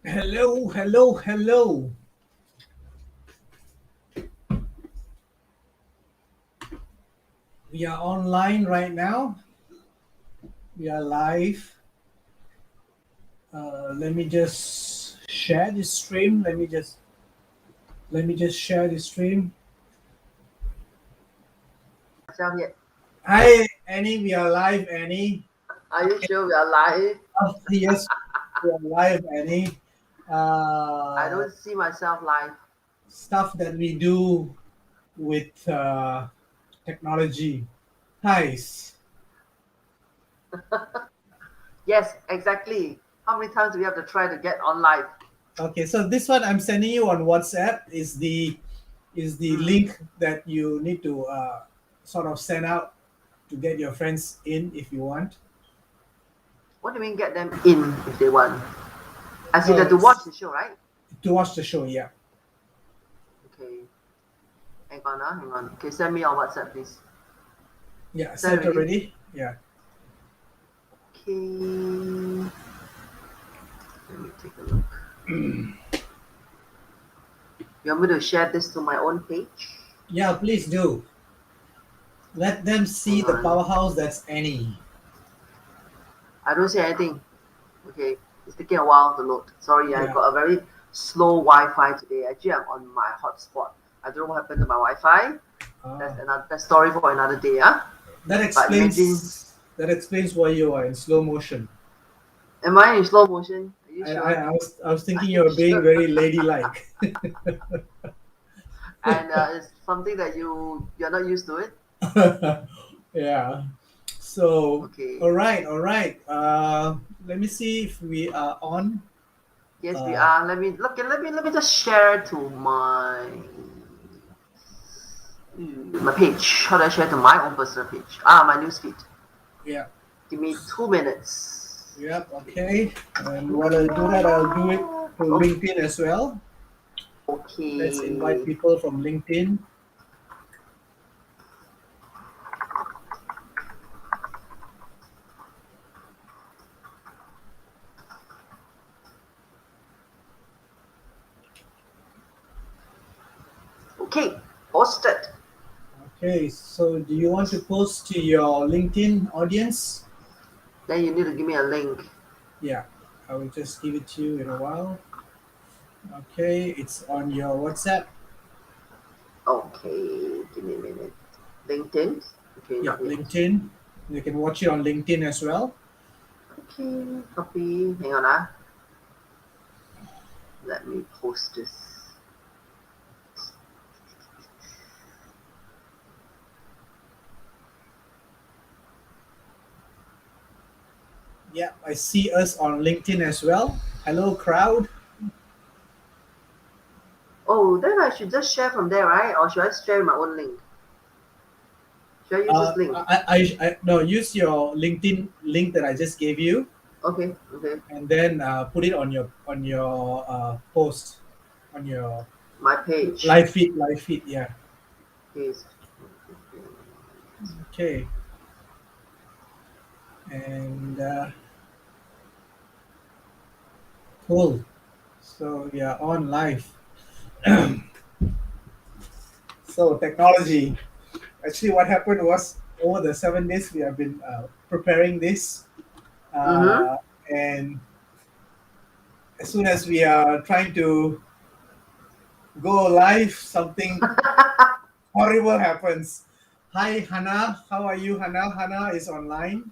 Hello, hello, hello. We are online right now. We are live. Let me just share the stream. Let me just share the stream. Myself yet. Hi, Annie. We are live, Annie. Are you sure we are live? Yes, we are live, Annie. I Uh, don't see myself live. Stuff that we do with technology. Nice. Yes, exactly. How many times do we have to try to get on live? Okay, so this one I'm sending you on WhatsApp is the Hmm. link that you need to sort of send out to get your friends in if you want. What do you mean get them in if they want? As in No, that to watch the show, right? to watch the show. Yeah, Okay. Hang on. Okay, send me on WhatsApp, please. yeah, Send sent already? already. Yeah. Okay. Let me take a look. You want me to share this to my own page? Yeah, please do. Let them see Hang the on. powerhouse that's Annie. I don't see anything. Okay. It's taking a while to load. Sorry, I Yeah. got a very slow Wi-Fi today. Actually, I'm on my hotspot. I don't know what happened to my Wi-Fi. Ah, That's story for another day, huh? that But imagine, explains why you are in slow motion. am I in slow motion? Are you I, I, sure? I was I was Are thinking you you were being sure? very ladylike. And it's something that you're not used to it. Yeah. So, Okay. all right, all right. Let me see if we are on. Yes, we Uh, are. Let me look. Let me just share to my page. How do I share to my own personal page? My newsfeed. yeah, Give me 2 minutes. yep, okay. And while I do that, I'll do it to Oh, LinkedIn as well. Let's invite okay. people from LinkedIn. Okay. Posted. Okay, so do you want to post to your LinkedIn audience? Then you need to give me a link. Yeah, I will just give it to you in a while. Okay, it's on your WhatsApp. Okay. Give me a minute. LinkedIn. Okay, Yeah, not yet. LinkedIn. You can watch it on LinkedIn as well. Okay. Copy. Hang on. Let me post this. Yeah, I see us on LinkedIn as well. Hello, crowd. Oh, then I should just share from there, right? Or should I share my own link? Should I use this link? No, use your LinkedIn link that I just gave you, Okay. Okay. and then put it on your post on your My page. live feed. Live feed, yeah. Is Okay, and cool. So we are on live. So technology. Actually, what happened was over the 7 days we have been preparing this, mm-hmm. uh, and as soon as we are trying to go live, something horrible happens. Hi, Hannah. How are you, Hannah? Hannah is online.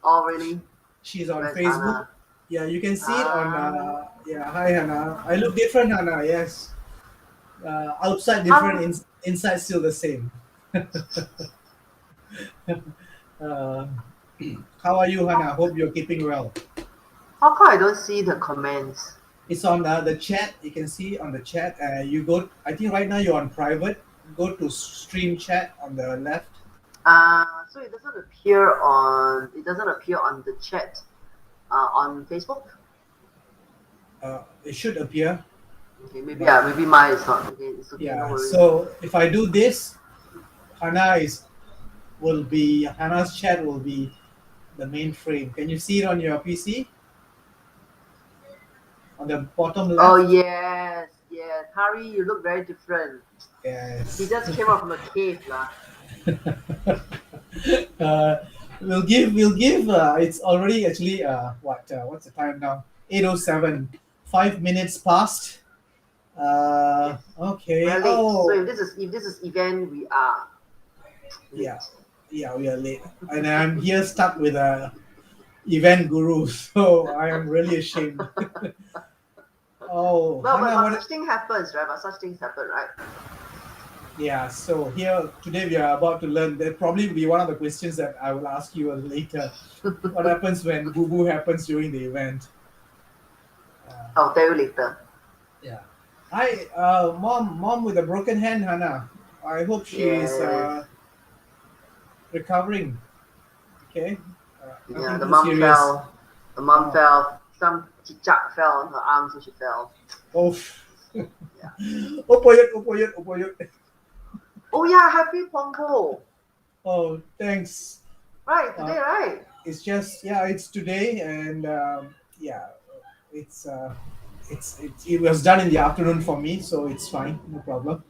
Oh, really? She's on Where's Facebook. Hannah? Yeah, you can see it on. Ah, Yeah, hi, Hannah. I look different, Hannah. Yes. Outside different, how inside still the same. Uh, how are you, Hannah? Hope you're keeping well. how come I don't see the comments? It's on the chat. You can see on the chat. You go. I think right now you're on private. Go to stream chat on the left. So it doesn't appear on the chat on Facebook. It should appear. Okay, But maybe mine is not. Okay, it's okay, no yeah, worries. so if I do this, Hannah is will be Hannah's chat will be the main frame. Can you see it on your PC on the bottom Oh left. yes, yes. Harry, you look very different. He Yes. just came out from a cave, lah. uh, we'll give it's already actually what's the time now, 8:07, 5 minutes past. Yes. Okay. We're late. So Oh, if this is event, we are yeah, late. yeah, we are late, and I'm here stuck with a event guru, so I am really ashamed. Oh, Well, Hannah, but what? such thing happens, right? But such things happen, right? Yeah, so here today we are about to learn. That probably be one of the questions that I will ask you later. What happens when boo boo happens during the event? Uh, I'll tell you later. yeah. Hi, mom with a broken hand, Hannah. I hope she is Yes. recovering. Okay, Yeah, nothing the too mom serious. fell. The mom Oh, fell. Some chicak fell on her arm, so she fell. oh, Yeah. opoyot, opoyot, opoyot. Oh yeah, happy Pongo. Oh, thanks. Right, Uh, today, right? it's just yeah, it's today, and yeah, it's it was done in the afternoon for me, so it's fine, no problem.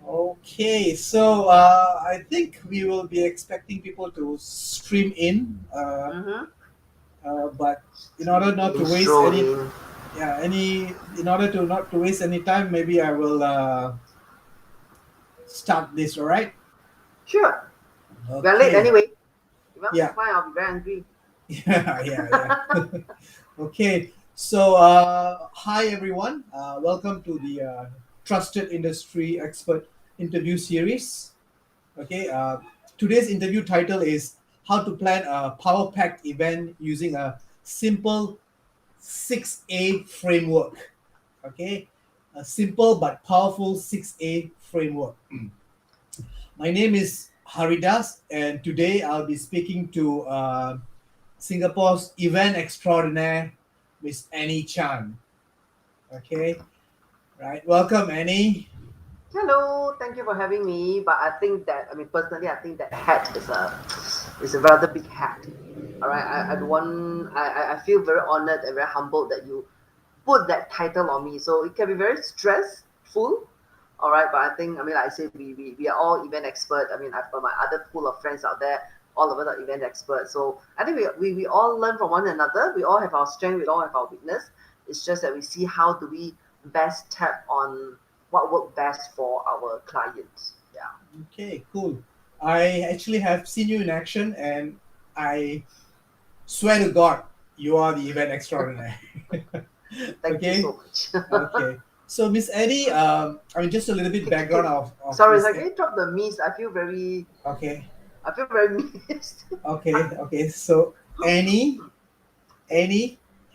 Okay, so I think we will be expecting people to stream in, Mm-hmm. but in order not to waste Stroll any, in. yeah, any, in order to not to waste any time, maybe I will start this. All right? Sure. We're late Okay. anyway. If I'm Yeah. fine, I'll be very angry. Yeah. Yeah. Yeah. Okay. So, hi everyone. Welcome to the Trusted Industry Expert Interview Series. Okay, today's interview title is How to Plan a Power Packed Event Using a Simple 6A Framework. Okay, a simple but powerful 6A framework. My name is Haridas, and today I'll be speaking to Singapore's event extraordinaire, Miss Annie Chan. Okay, right. Welcome, Annie. Hello, thank you for having me. But I think that personally, I think that hat is a rather big hat. All right, I don't want. I feel very honored and very humbled that you put that title on me. So it can be very stressful. All right, but I think like I said, we are all event expert. I've got my other pool of friends out there. All of us are event experts. So I think we all learn from one another. We all have our strength. We all have our weakness. It's just that we see how do we best tap on what worked best for our clients. Yeah. Okay, cool. I actually have seen you in action, and I swear to God, you are the event extraordinaire. Thank you Okay, so much. okay. So, Miss Eddie, I mean, just a little bit background of Sorry, Miss. can you drop the miss? Okay, I feel very missed. okay. So, Annie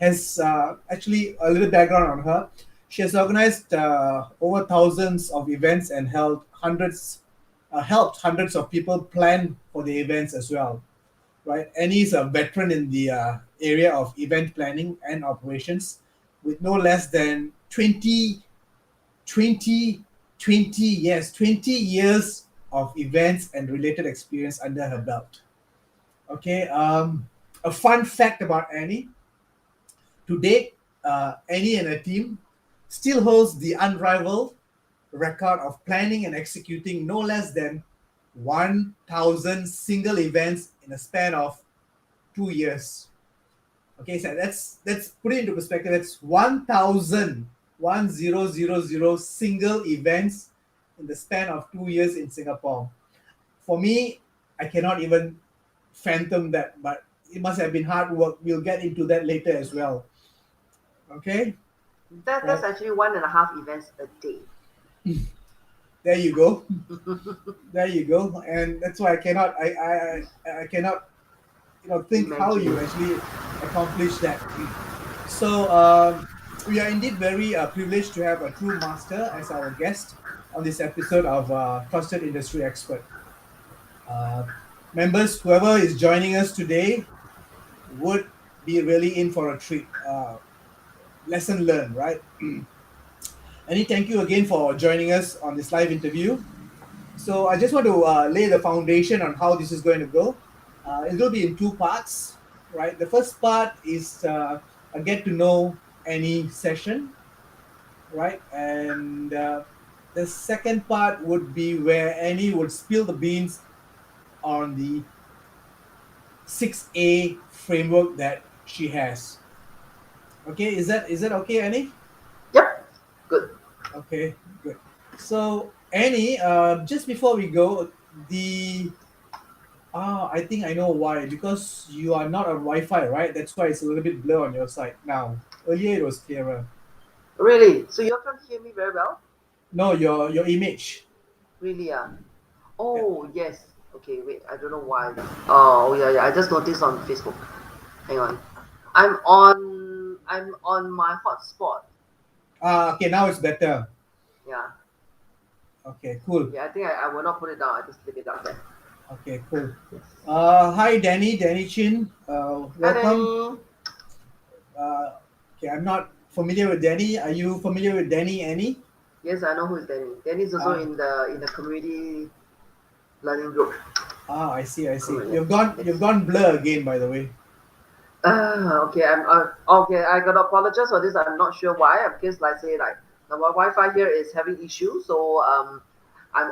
has actually a little background on her. She has organized over thousands of events and helped hundreds of people plan for the events as well. Right, Annie is a veteran in the area of event planning and operations, with no less than 20, 20 years of events and related experience under her belt. Okay, a fun fact about Annie: to date, Annie and her team still holds the unrivaled record of planning and executing no less than 1,000 single events in a span of 2 years. Okay, so let's put it into perspective. That's 1,000 single events in the span of 2 years in Singapore. For me, I cannot even fathom that, but it must have been hard work. We'll get into that later as well. Okay, That's right actually 1.5 events a day. there you go, there you go, and that's why I cannot think how Imagine. you actually accomplish that. So we are indeed very privileged to have a true master as our guest on this episode of Trusted Industry Expert. Uh, Members, whoever is joining us today would be really in for a treat. Lesson learned, right? Annie, thank you again for joining us on this live interview. So I just want to lay the foundation on how this is going to go. It's going to be in two parts, right? The first part is a get to know any session, right? And the second part would be where Annie would spill the beans on the 6A framework that she has. Okay, is that okay, Annie? Yep. Good. Okay, good. So Annie, just before we go, the I think I know why. Because you are not on Wi-Fi, right? That's why it's a little bit blur on your side now. Earlier it was clearer. Really? So you can't hear me very well? No, your image. Really? Yeah. Oh, yes. Okay, wait. I don't know why. Oh, yeah, yeah. I just noticed on Facebook. Hang on. I'm on my hotspot. Okay, now it's better. Yeah. Okay, cool. Yeah, I think I will not put it down. I just leave it out there. Okay, cool. Yes. Hi, Danny Chin. Hi, Welcome. Danny. Okay, I'm not familiar with Danny. Are you familiar with Danny, Annie? Yes, I know who's Danny. Danny's also Uh, in the community learning group. I see. Oh, You've gone blur again, by the way. Okay, okay. I gotta apologize for this. I'm not sure why. Because like say like the Wi-Fi here is having issues, so I'm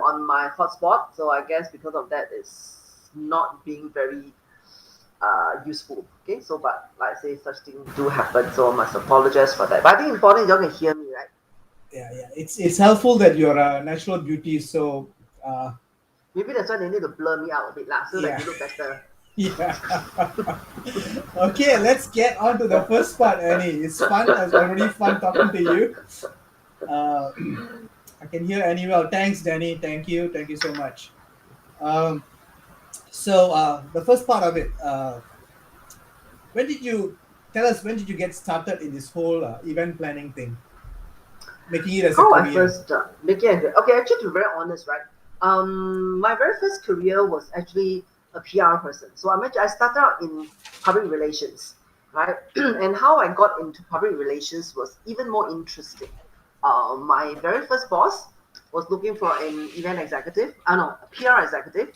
on my hotspot. So I guess because of that, it's not being very useful. Okay, so but like I say such things do happen, so I must apologize for that. But I think important you all can hear me, right? Yeah. It's helpful that you're a natural beauty. So uh, Maybe that's why they need to blur me out a bit lah, so that yeah, you look better. yeah. Okay, let's get on to the first part, Annie. It's fun. It's already fun talking to you. Uh, I can hear Annie well. Thanks, Danny. Thank you so much. Um, so the first part of it. When did you tell us? When did you get started in this whole event planning thing, making it as a How I career? first became okay. Actually, to be very honest, right? My very first career was actually a PR person. So I started out in public relations, right? And how I got into public relations was even more interesting. My very first boss was looking for an event executive. No, a PR executive,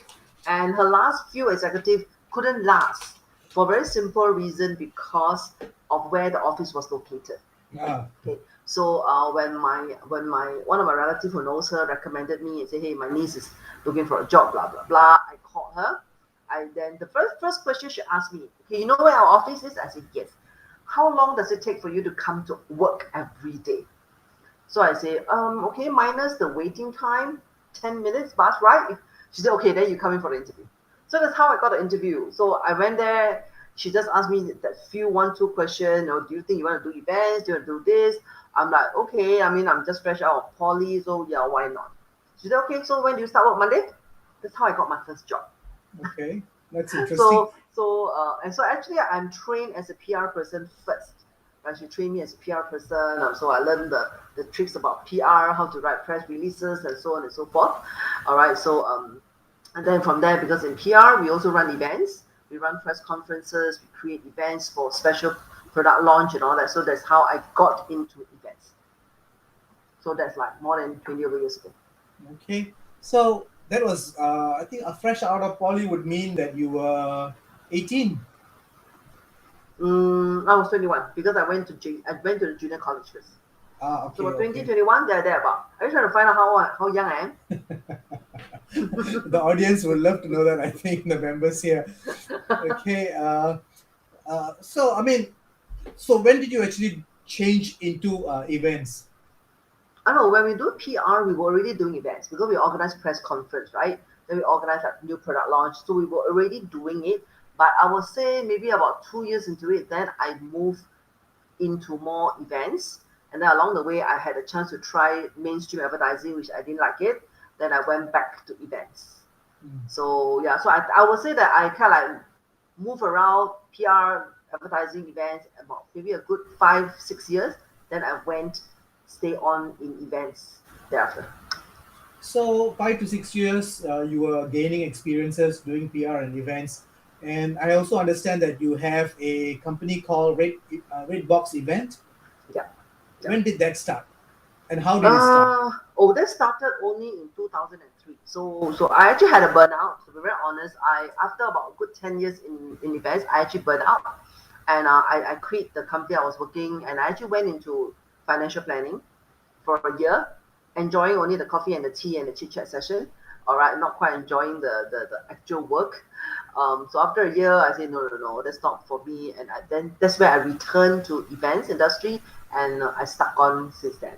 and her last few executive couldn't last for a very simple reason because of where the office was located. Ah, Okay, so when my one of my relatives who knows her recommended me and said, "Hey, my niece is looking for a job," blah blah blah. I called her. I then the first question she asked me, "Okay, you know where our office is?" I said, "Yes." "How long does it take for you to come to work every day?" So I say, okay, minus the waiting time, 10 minutes bus ride. She said, "Okay, then you come in for the interview." So that's how I got the interview. So I went there. She just asked me that few 1, 2 question. Or do you think you want to do events? Do you want to do this? I'm like, okay. I mean, I'm just fresh out of poly, so yeah, why not? She said, okay. So when do you start work? Monday. That's how I got my first job. okay, that's interesting. So actually, I'm trained as a PR person first. She trained me as a PR person, so I learned the tricks about PR, how to write press releases, and so on and so forth. All right, so and then from there, because in PR we also run events, we run press conferences, we create events for special product launch and all that. So that's how I got into events. So that's like more than 20 over years ago. Okay, so that was I think a fresh out of poly would mean that you were 18. I was 21 because I went to the junior college first. So Okay, about 20, okay. 21, there about. Are you trying to find out how young I The audience would love to know that. I think the members here. Okay. So I mean, so when did you actually change into events? I don't know, when we do PR, we were already doing events because we organized press conference, right? Then we organized like new product launch. So we were already doing it. But I would say maybe about 2 years into it, then I moved into more events. And then along the way, I had a chance to try mainstream advertising, which I didn't like it. Then I went back to events. Mm. So yeah, so I would say that I kind of like move around PR, advertising, events about maybe a good 5, 6 years. Then I went stay on in events thereafter. So 5 to 6 years, you were gaining experiences doing PR and events, and I also understand that you have a company called Red Box Event. Yeah, yeah. When did that start, and how did it start? Oh, that started only in 2003. So I actually had a burnout. To be very honest, I after about a good 10 years in events, I actually burned out. and I quit the company I was working, and I actually went into financial planning for a year, enjoying only the coffee and the tea and the chit chat session. All right, not quite enjoying the actual work. So after a year, I said no, that's not for me, and then that's where I returned to events industry, and I stuck on since then.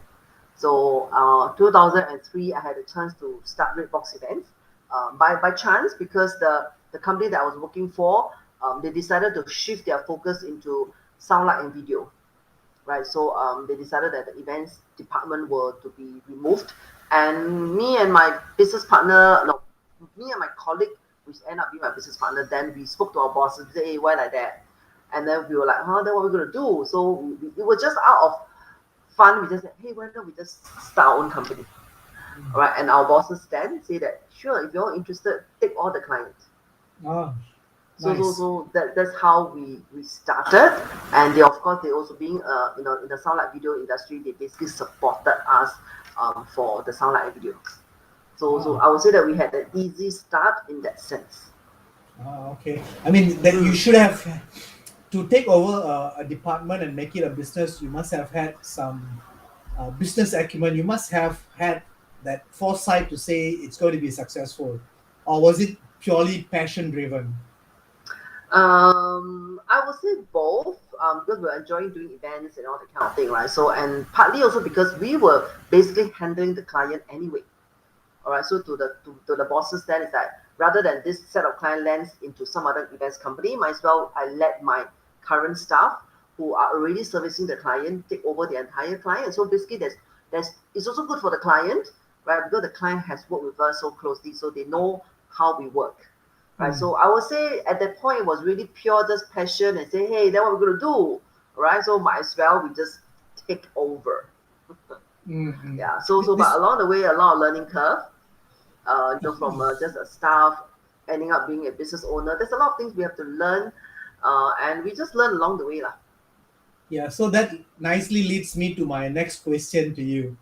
So 2003, I had a chance to start Red Box Events by chance, because the company that I was working for, they decided to shift their focus into sound, light, and video, right? So they decided that the events department were to be removed, and me and my business partner, no, me and my colleague, which ended up being my business partner, then we spoke to our bosses and said, hey, why like that? And then we were like, huh, then what are we gonna do? So it was just out of fun. We just said, hey, why don't we just start our own company? All right, and our bosses then say that, sure, if you're interested, take all the clients. Oh, So, nice. that's how we started, and they, of course, they also being in the sound like video industry, they basically supported us for the sound like video. So Oh, I would say that we had an easy start in that sense. oh, okay. I mean, that you Mm. should have to take over a department and make it a business. You must have had some business acumen. You must have had that foresight to say it's going to be successful, or was it purely passion driven? I would say both, because we're enjoying doing events and all that kind of thing, right? So, and partly also because we were basically handling the client anyway. All right, so to the bosses then is that rather than this set of client lands into some other events company, might as well I let my current staff who are already servicing the client take over the entire client. So basically there's it's also good for the client, right? Because the client has worked with us so closely, so they know how we work. Right. Hmm. So I would say at that point it was really pure just passion and say, hey, then what we're gonna do. Right. So might as well we just take over. Mm-hmm. Yeah. So but This, along the way a lot of learning curve, from just a staff ending up being a business owner. There's a lot of things we have to learn, and we just learn along the way, lah. yeah, so that nicely leads me to my next question to you.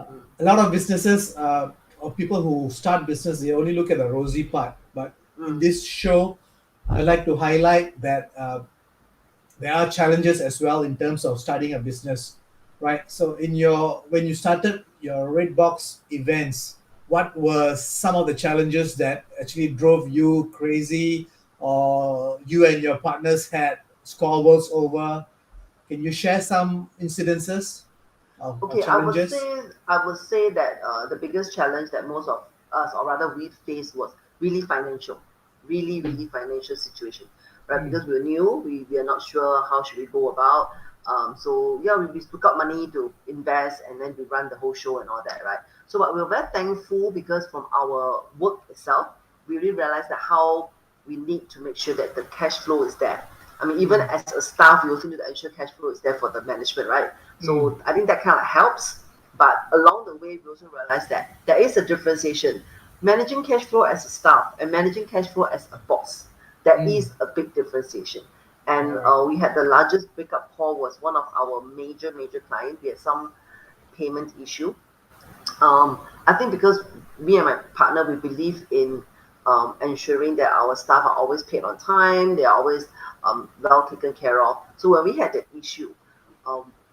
Mm, A lot of businesses or people who start business, they only look at the rosy part. But in mm, this show, I like to highlight that there are challenges as well in terms of starting a business, right? So in your when you started your red box events, what were some of the challenges that actually drove you crazy, or you and your partners had squabbles over? Can you share some incidences or Okay, challenges? I would say that the biggest challenge that most of us, or rather we faced, was really financial, really financial situation, right? Mm, Because we're new, we are not sure how should we go about. So yeah, we took out money to invest, and then we run the whole show and all that, right? So but we're very thankful because from our work itself, we really realized that how we need to make sure that the cash flow is there. I mean, even mm, as a staff, we also need to ensure cash flow is there for the management, right? mm, So I think that kind of helps. But along the way, we also realize that there is a differentiation. Managing cash flow as a staff and managing cash flow as a boss, there mm. is a big differentiation. All And right. we had the largest breakup call was one of our major clients. We had some payment issue. I think because me and my partner, we believe in ensuring that our staff are always paid on time, they are always well taken care of. So when we had that issue,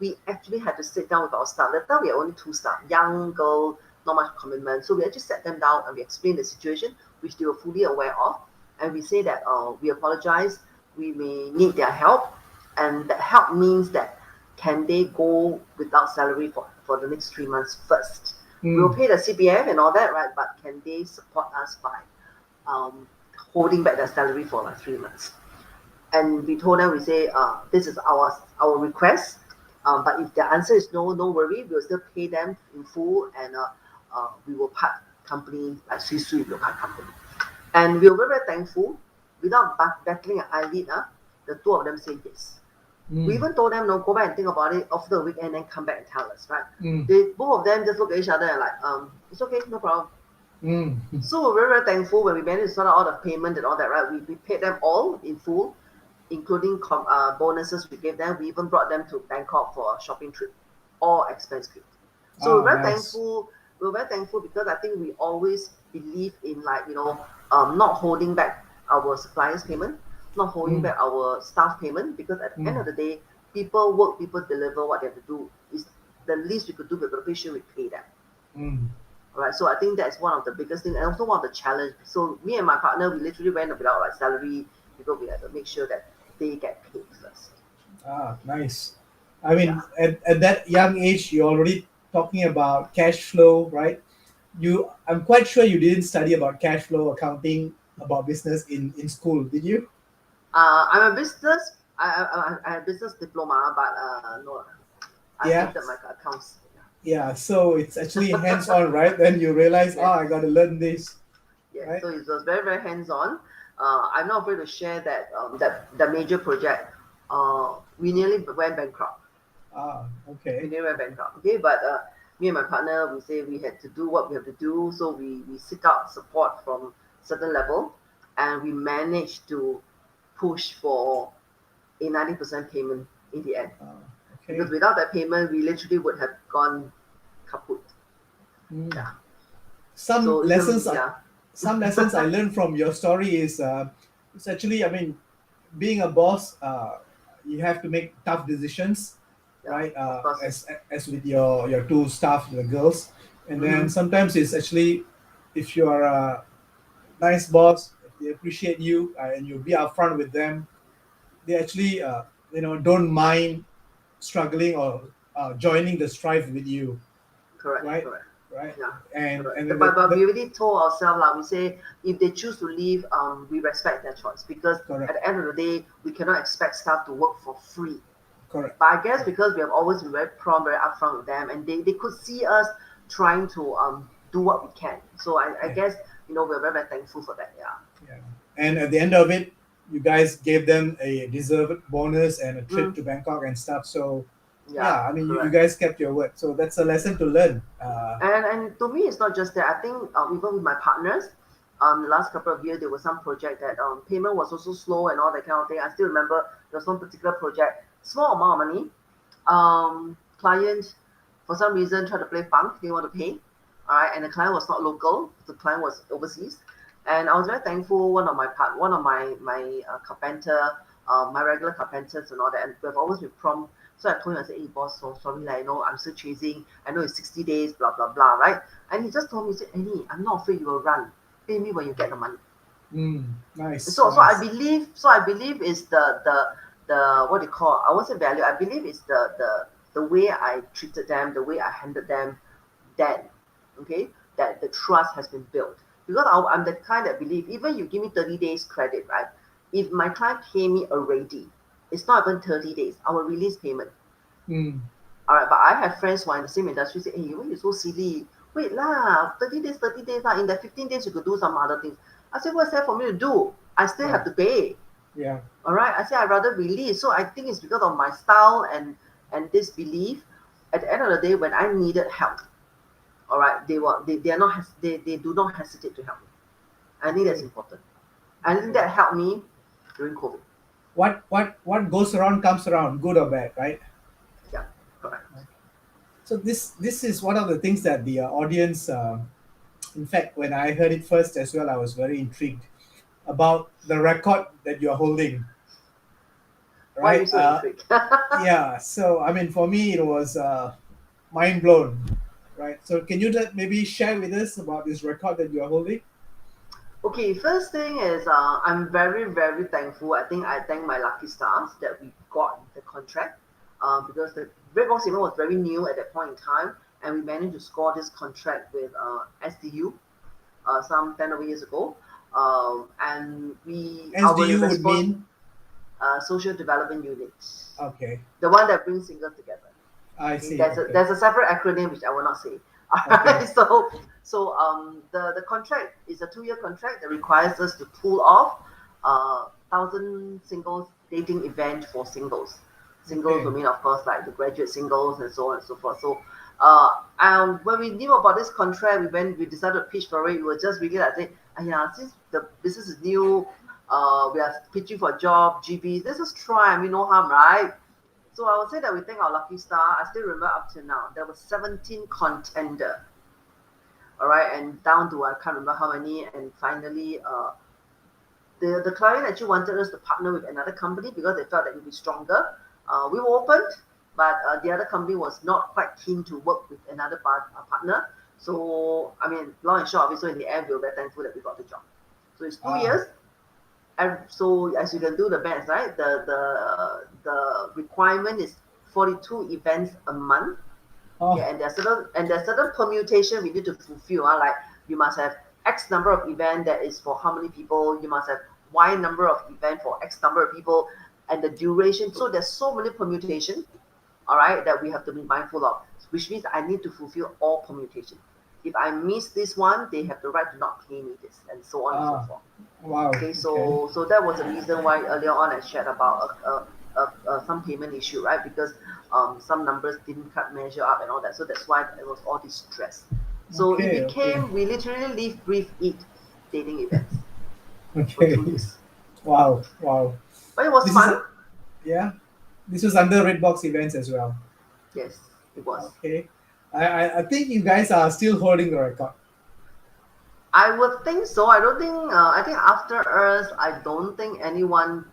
we actually had to sit down with our staff. That time we had only two staff, young girl, not much commitment. So we actually sat them down and we explained the situation, which they were fully aware of. And we say that we apologize, we may need their help. And that help means that can they go without salary for the next 3 months first? We'll Mm, pay the CPF and all that, right? But can they support us by um, holding back their salary for like 3 months? And we told them, we say, this is our request. But if the answer is no, no worry, we'll still pay them in full, and we will part company, like Sui will part company. And we were very thankful. Without battling an eyelid, the two of them say yes. We mm, even told them, no, go back and think about it after the weekend, then come back and tell us, right? mm, They both of them just look at each other and like, it's okay, no problem. mm. So we're very thankful when we managed to sort out all the payment and all that, right? We paid them all in full, including bonuses we gave them. We even brought them to Bangkok for a shopping trip, all expense paid. So Oh, nice. We're very thankful because I think we always believe in, like, not holding back our suppliers' payment. not holding back our staff payment, because at the end of Mm. the day, people work, people deliver what they have to do. Is the least we could do. We're going to make sure we pay them. Mm. All right. So I think that's one of the biggest things, and also one of the challenge. So me and my partner, we literally went without like salary because we had to make sure that they get paid first. Ah, nice. I Yeah. mean, at that young age, you're already talking about cash flow, right? I'm quite sure you didn't study about cash flow accounting, about business in school, did you? I'm a business. I have business diploma, but no, I Yeah, hated my accounts. yeah. So it's actually hands-on, right? Then you realize, oh, Yes. I got to learn this, Yes. right? So it was very very hands on. I'm not afraid to share that that major project. We nearly went bankrupt. Ah, We okay. nearly went bankrupt. Okay, but me and my partner, we say we had to do what we have to do. So we seek out support from certain level, and we managed to push for a 90% payment in the end. Ah, Because okay. without that payment, we literally would have gone kaput. Mm. Yeah. Some So it's a lessons I yeah. some lessons I learned from your story is it's actually, I mean, being a boss, you have to make tough decisions, Yeah, right? of course. As with your two staff, the girls, and then Mm-hmm. sometimes it's actually, if you are a nice boss, if they appreciate you and you be upfront with them, they actually don't mind struggling or joining the strife with you, Correct, right? correct. Right, Yeah, and correct. then But we already told ourselves like we say if they choose to leave, we respect their choice, because at correct, the end of the day, we cannot expect staff to work for free. correct, But I guess correct. because we have always been very prompt, very upfront with them, and they could see us trying to do what we can. So I Yeah. guess we're very, very thankful for that. Yeah. Yeah. And at the end of it, you guys gave them a deserved bonus and a trip Mm, to Bangkok and stuff. So, yeah, yeah, I mean, you correct. guys kept your word. So that's a lesson to learn. And to me, it's not just that. I think even with my partners, the last couple of years, there was some project that payment was also slow and all that kind of thing. I still remember there was one particular project, small amount of money. Client, for some reason, tried to play funk. They want to pay, all right, and the client was not local. The client was overseas, and I was very thankful. One of my carpenter, my regular carpenters and all that, and we've always been prompt. So I told him, I said, hey boss, so sorry, like, I'm still chasing. I know it's 60 days, blah blah blah, right? And he just told me, he said, Annie, I'm not afraid you will run. Pay me when you get the money. Nice, So I nice. believe is the what do you call, I won't say value. I believe it's the way I treated them, the way I handled them, then okay, that the trust has been built. Because I'm the kind that believe even you give me 30 days credit, right? If my client pay me already, it's not even 30 days, I will release payment. Mm, All right, but I have friends who are in the same industry say, hey, why you so silly? Wait lah, 30 days lah. In that 15 days, you could do some other things. I said, what's there for me to do? I still yeah, have to pay. yeah. All right. I said I'd rather release. So I think it's because of my style and this belief. At the end of the day, when I needed help, all right, they are not they do not hesitate to help me. I think that's Okay, important. I think okay. that helped me during COVID. What goes around comes around, good or bad, right? Yeah, correct. So this is one of the things that the audience. In fact, when I heard it first as well, I was very intrigued about the record that you're holding, Why are you right? so intrigued? Yeah. So I mean, for me, it was mind blown, right? So can you maybe share with us about this record that you are holding? Okay, first thing is I'm very, very thankful. I think I thank my lucky stars that we got the contract because the Red Box event was very new at that point in time, and we managed to score this contract with SDU some 10 over years ago. And our SDU would response, mean social development unit, okay. the one that brings singles together. I Okay, see. Okay. there's a separate acronym which I will not say. Okay. Alright, so the contract is a 2-year contract that requires us to pull off 1,000 singles dating event for singles. Singles Okay. will mean of course like the graduate singles and so on and so forth. So when we knew about this contract, we decided to pitch for it. We were just really like saying, yeah, since the business is new, we are pitching for a job, GB, let's just try. I mean, no harm, right? So I would say that we thank our lucky star. I still remember up to now there were 17 contender. All right, and down to I can't remember how many, and finally the client actually wanted us to partner with another company because they felt that it would be stronger. We were opened, but the other company was not quite keen to work with another partner. So, I mean, long and short of it, so in the end, we were very thankful that we got the job. So it's 2 years. And so as you can do the math, right? The requirement is 42 events a month. Oh, And there's certain permutation we need to fulfill. Like you must have X number of event that is for how many people. You must have Y number of event for X number of people, and the duration. So there's so many permutation, all right, that we have to be mindful of. Which means I need to fulfill all permutation. If I miss this one, they have the right to not pay me this, and so on and so forth. wow. Okay, so that was the reason why earlier on I shared about some payment issue, right? Because some numbers didn't cut measure up and all that. So that's why there was all this stress. So it became we literally live, breathe, eat dating events for 2 years. Wow. But it was This fun. this was under Redbox events as well. Yes, it was. Okay. I think you guys are still holding the record. I would think so. I don't think. I think after us, I don't think anyone.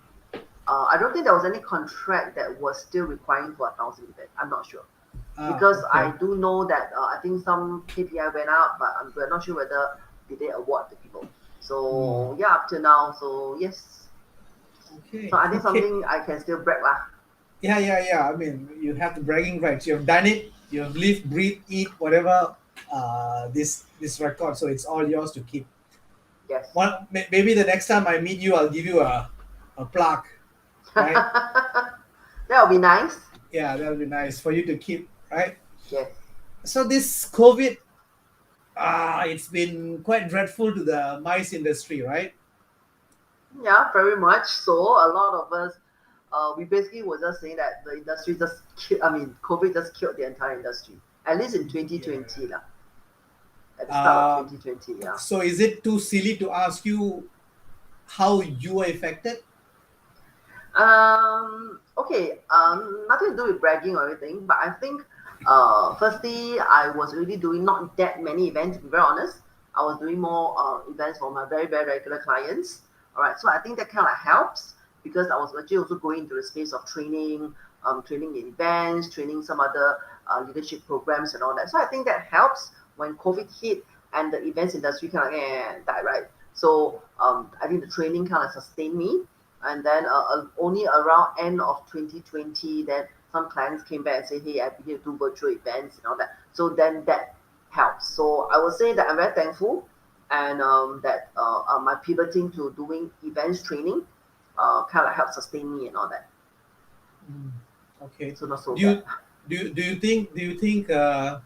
I don't think there was any contract that was still requiring for 1,000 events. I'm not sure because I do know that I think some KPI went out, but we're not sure whether did they award the people. So yeah, up to now. So yes. Okay. So I think something I can still brag lah. Yeah. I mean, you have the bragging rights. You have done it. You have lived, breathe, eat, whatever. This record, so it's all yours to keep. Yes. Maybe the next time I meet you, I'll give you a plaque. Right? That would be nice. Yeah, that would be nice for you to keep, right? Yes. So this COVID, it's been quite dreadful to the mice industry, right? Yeah, very much so. A lot of us, we basically were just saying that the industry COVID just killed the entire industry. At least in 2020 lah. At the start of 2020, yeah. So is it too silly to ask you how you were affected? Okay. Nothing to do with bragging or anything, but I think, firstly, I was really doing not that many events. To be very honest, I was doing more events for my very very regular clients. All right, so I think that kind of helps because I was actually also going into the space of training, training in events, training some other leadership programs and all that. So I think that helps when COVID hit and the events industry kind of died, right? So I think the training kind of sustained me. And then only around end of 2020, then some clients came back and said, hey, I've been here to do virtual events and all that. So then that helps. So I would say that I'm very thankful and that my pivoting to doing events training kind of helped sustain me and all that. Okay. So not so do bad. you think the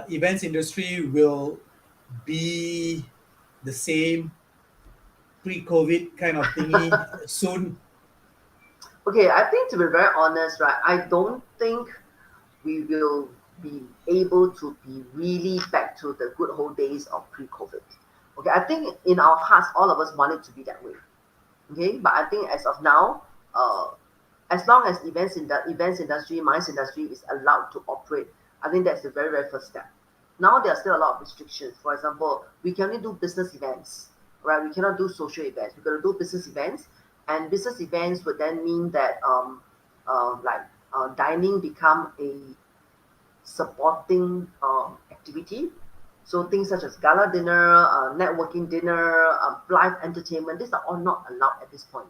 events industry will be the same pre-COVID kind of thingy soon? Okay, I think to be very honest, right, I don't think we will be able to be really back to the good old days of pre-COVID. Okay, I think in our hearts, all of us want it to be that way. Okay, but I think as of now, as long as events industry, MICE industry is allowed to operate, I think that's the very, very first step. Now there are still a lot of restrictions. For example, we can only do business events, right? We cannot do social events. We're going to do business events, and business events would then mean that dining become a supporting activity. So things such as gala dinner, networking dinner, live entertainment, these are all not allowed at this point.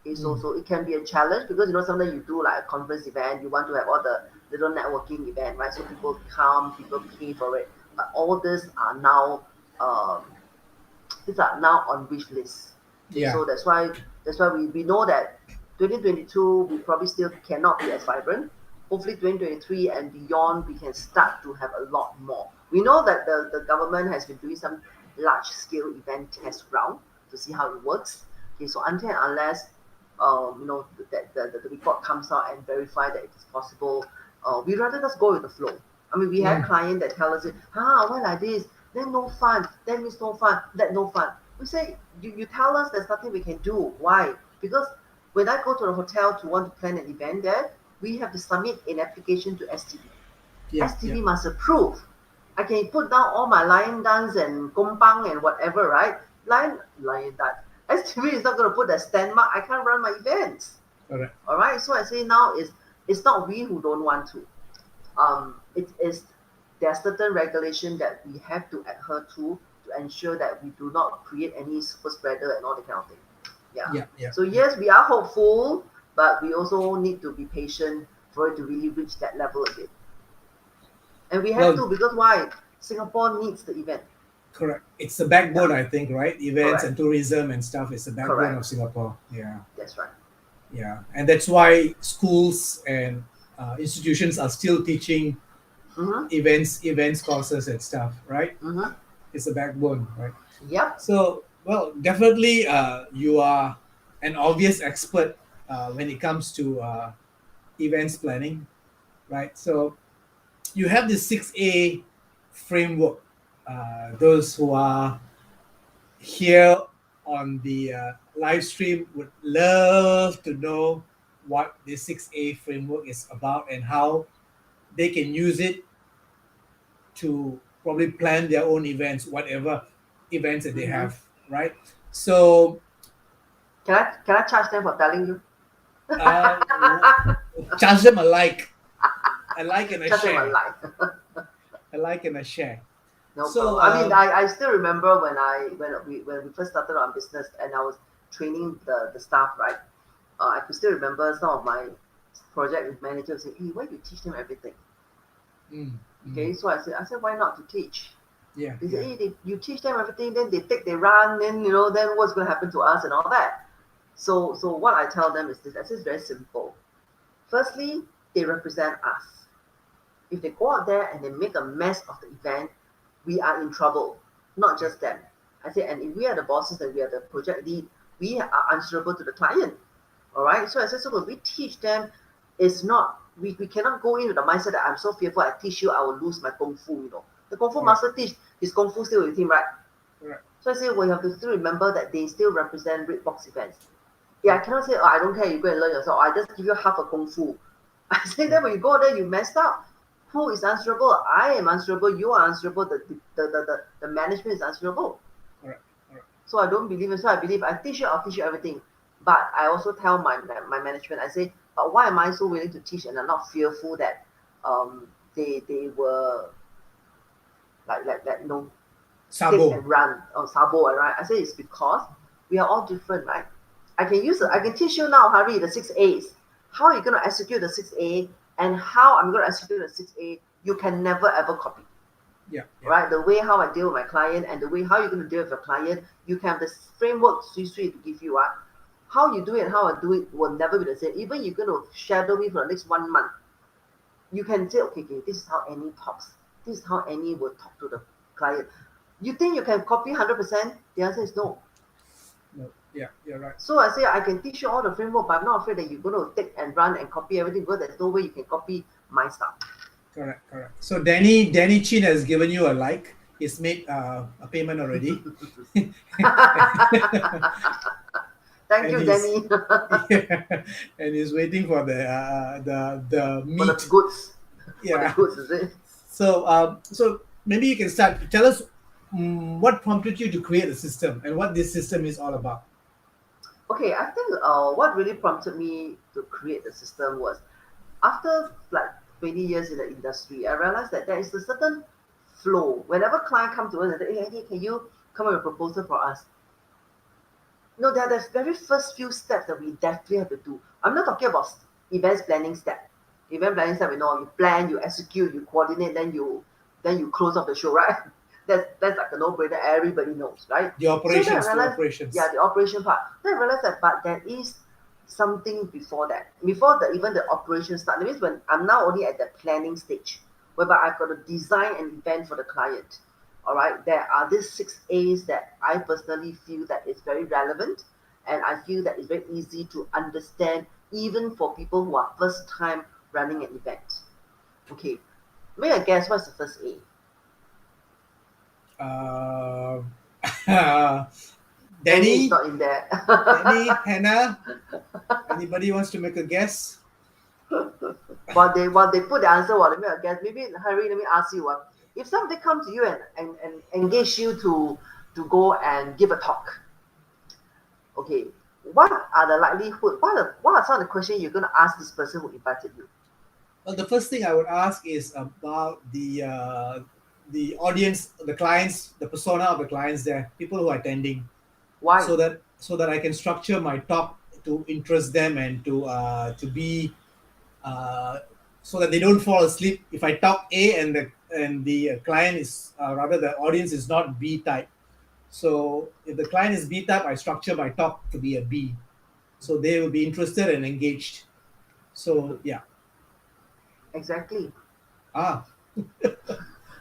Okay, so it can be a challenge because sometimes you do like a conference event, you want to have all the little networking event, right? So people come, people pay for it. But all these are now on wish list. Okay, Yeah. so that's why we know that 2022 we probably still cannot be as vibrant. Hopefully 2023 and beyond we can start to have a lot more. We know that the government has been doing some large scale event test round to see how it works. Okay, so until and unless that the report comes out and verify that it is possible, we rather just go with the flow. I mean, we have clients that tell us, why like this? Then no fun. That means no fun. That no fun. We say, you tell us there's nothing we can do. Why? Because when I go to the hotel to want to plan an event there, we have to submit an application to STB. STB must approve. I can put down all my lion dance and gombang and whatever, right? Lion that STV is not going to put that stand mark. I can't run my events. Correct. All right. So I say now it's not we who don't want to. It is there are certain regulations that we have to adhere to ensure that we do not create any super spreader and all that kind of thing. Yeah. Yeah. So yes, we are hopeful, but we also need to be patient for it to really reach that level again. And we have to, because why? Singapore needs the event. Correct. It's the backbone, I think, right? Events Correct. and tourism and stuff is the backbone Correct. of Singapore. Yeah. That's right. Yeah. And that's why schools and institutions are still teaching events courses and stuff, right? It's the backbone, right? Yep. So, well, definitely you are an obvious expert when it comes to events planning, right? So you have the 6A framework. Those who are here on the live stream would love to know what the 6A framework is about and how they can use it to probably plan their own events, whatever events that they have, right? So can I charge them for telling you? Charge them a like and a Charge them share. a like. A like and a share. No So problem. I mean, I still remember when we first started our business and I was training the staff, right? I could still remember some of my project managers saying, "Hey, why do you teach them everything?" Okay, so I said, why not to teach? Yeah. They say, hey, you teach them everything, then they run, then then what's going to happen to us and all that. So what I tell them is this. I say it's very simple. Firstly, they represent us. If they go out there and they make a mess of the event, we are in trouble, not just them. I say, and if we are the bosses and we are the project lead, we are answerable to the client. All right. So I said, so when we teach them, it's not we cannot go in with the mindset that I'm so fearful. I teach you, I will lose my kung fu. The kung fu master teach his kung fu still with him, right? Right. So I say, well, you have to still remember that they still represent red box events. Yeah, I cannot say, oh, I don't care, you go and learn yourself. I just give you half a kung fu. I say that when you go there, you messed up. Who is answerable? I am answerable. You are answerable. The management is answerable. Right. So I don't believe it. So I believe I'll teach you everything. But I also tell my management, I say, but why am I so willing to teach and I'm not fearful that they were like Sabo. take and run or sabo, right? I say it's because we are all different, right? I can teach you now, Harry, the 6A's. How are you going to execute the 6A and how I'm going to execute the 6A, you can never ever copy. Yeah. Right? The way how I deal with my client and the way how you're going to deal with your client, you can have this framework to give you. How you do it and how I do it will never be the same. Even you're going to shadow me for the next 1 month. You can say, okay, this is how Annie talks. This is how Annie will talk to the client. You think you can copy 100%? The answer is no. No. Yeah, you're right. So I say I can teach you all the framework, but I'm not afraid that you're going to take and run and copy everything because there's no way you can copy my stuff. Correct. So Danny Chin has given you a like. He's made a payment already. Thank you, Danny. Yeah, and he's waiting for the meat. For the goods. Yeah. For the goods, is it? So maybe you can start. Tell us what prompted you to create a system and what this system is all about. Okay, I think what really prompted me to create the system was after like 20 years in the industry, I realized that there is a certain flow. Whenever client come to us and say, hey, can you come up with a proposal for us? No, there are the very first few steps that we definitely have to do. I'm not talking about events planning step. Event planning step, you plan, you execute, you coordinate, then you close off the show, right? That's like a no-brainer. Everybody knows, right? The operations. Yeah, the operation part. Then I realized that, but there is something before that. Before even the operation start. That means when I'm now only at the planning stage, whereby I've got to design an event for the client. All right, there are these 6A's that I personally feel that is very relevant, and I feel that it's very easy to understand, even for people who are first time running an event. Okay, may I guess what's the first A? Danny is not in there. Danny, Hannah, anybody wants to make a guess? While they put the answer, let me guess. Maybe Harry, let me ask you if somebody comes to you and engage you to to go and give a talk. Okay, what are the likelihood? What are some of the questions you're going to ask this person who invited you? Well, the first thing I would ask is about the audience, the clients, the persona of the clients there, people who are attending, Why? so that I can structure my talk to interest them and to be uh, so that they don't fall asleep. If I talk A and the client is rather the audience is not B type, so if the client is B type, I structure my talk to be a B, so they will be interested and engaged. So yeah, Exactly. ah,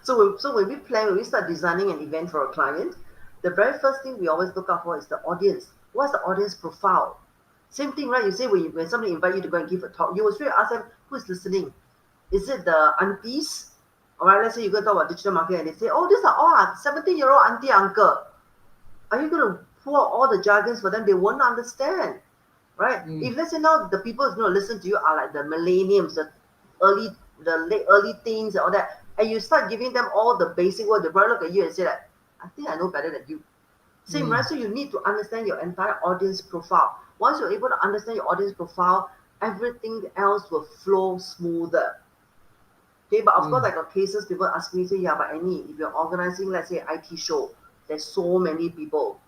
So when we plan, when we start designing an event for a client, the very first thing we always look out for is the audience. What's the audience profile? Same thing, right? You say when somebody invite you to go and give a talk, you will straight ask them who is listening. Is it the aunties? All right, let's say you go talk about digital marketing and they say, oh, these are all 70-year-old auntie uncle. Are you going to pull out all the jargons for them? They won't understand, right? mm, If let's say now the people who's going to listen to you are like the millenniums, early, the late early teens and all that, and you start giving them all the basic words, they probably look at you and say like, I think I know better than you. Same, mm, right? So you need to understand your entire audience profile. Once you're able to understand your audience profile, everything else will flow smoother. Okay, but of course, mm, I got cases people ask me, say, yeah, but Annie, if you're organizing, let's say, IT show, there's so many people.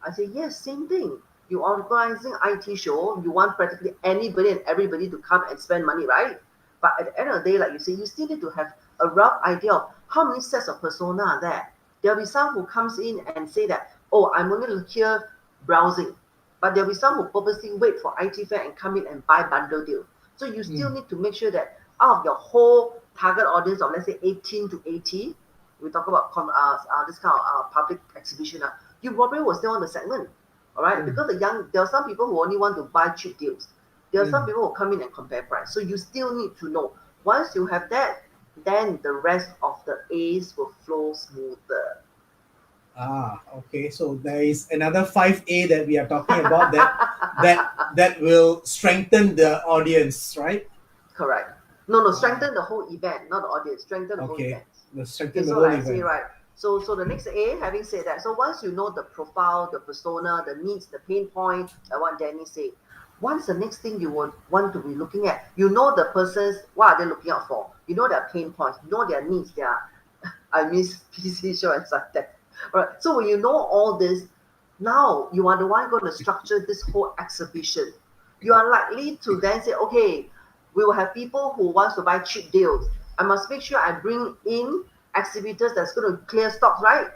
I say, yes, same thing. You're organizing IT show, you want practically anybody and everybody to come and spend money, right? But at the end of the day, like you say, you still need to have a rough idea of how many sets of persona are there. There'll be some who comes in and say that, oh, I'm only here browsing. But there'll be some who purposely wait for IT fair and come in and buy bundle deal. So you still mm, need to make sure that out of your whole target audience of let's say 18 to 80, we talk about this kind of public exhibition, you probably will stay on the segment, all right? mm, Because there are some people who only want to buy cheap deals. There are some mm. people who come in and compare price. So you still need to know. Once you have that, then the rest of the A's will flow smoother. Okay. So there is another 5A that we are talking about that will strengthen the audience, right? Correct. No, no, Ah, strengthen the whole event, not the audience. Strengthen the whole okay. event. The Okay, strengthen the so whole like I say, event. right. So the next A, having said that, so once you know the profile, the persona, the needs, the pain point, like what Danny said, what's the next thing you would want to be looking at? You know the person's what are they looking out for? You know their pain points, you know their needs, their I miss PC show and stuff like that. All right. So when you know all this, now you are the one going to structure this whole exhibition. You are likely to then say, okay, we will have people who wants to buy cheap deals. I must make sure I bring in exhibitors that's going to clear stocks, right?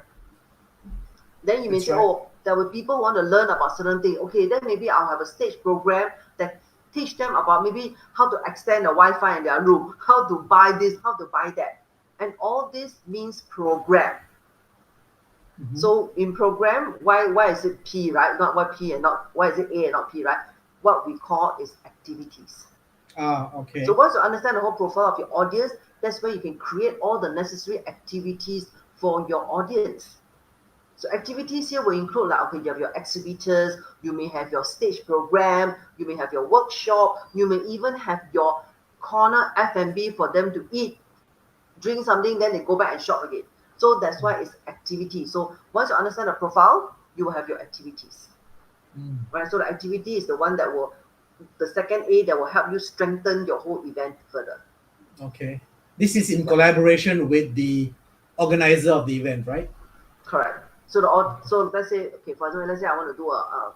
Then you may That's say, right. oh, there were people who want to learn about certain things. Okay, then maybe I'll have a stage program that teach them about maybe how to extend the Wi-Fi in their room, how to buy this, how to buy that. And all this means program. Mhm. So in program, why is it P, right? Not why P and not why is it A and not P, right? What we call is activities. So Okay. once you understand the whole profile of your audience, that's where you can create all the necessary activities for your audience. So activities here will include like, okay, you have your exhibitors, you may have your stage program, you may have your workshop, you may even have your corner F&B for them to eat, drink something, then they go back and shop again. So that's why it's activity. So once you understand the profile, you will have your activities, Mm, right? So the activity is the one that will, the second A that will help you strengthen your whole event further. okay. This is in Yeah. collaboration with the organizer of the event, right? Correct. So so let's say, okay, for example, let's say I want to do a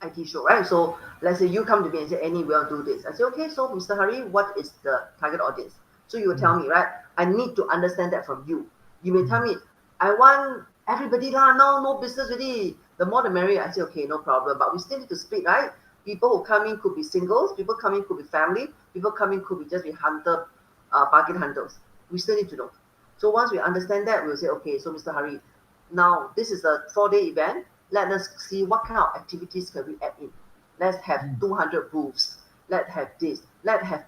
IT show, right? So let's say you come to me and say, Annie, we'll do this. I say, okay, so Mr. Hari, what is the target audience? So you will Mm, tell me, right? I need to understand that from you. You may tell mm, me, I want everybody lah, now no business already. The more the merrier. I say, okay, no problem. But we still need to split, right? People who come in could be singles, people coming could be family, people coming could be just be hunter, bargain hunters. We still need to know. So once we understand that, we'll say, okay, so Mr. Hari, now this is a 4-day event. Let us see what kind of activities can we add in. Let's have mm, 200 booths. Let's have this. Let's have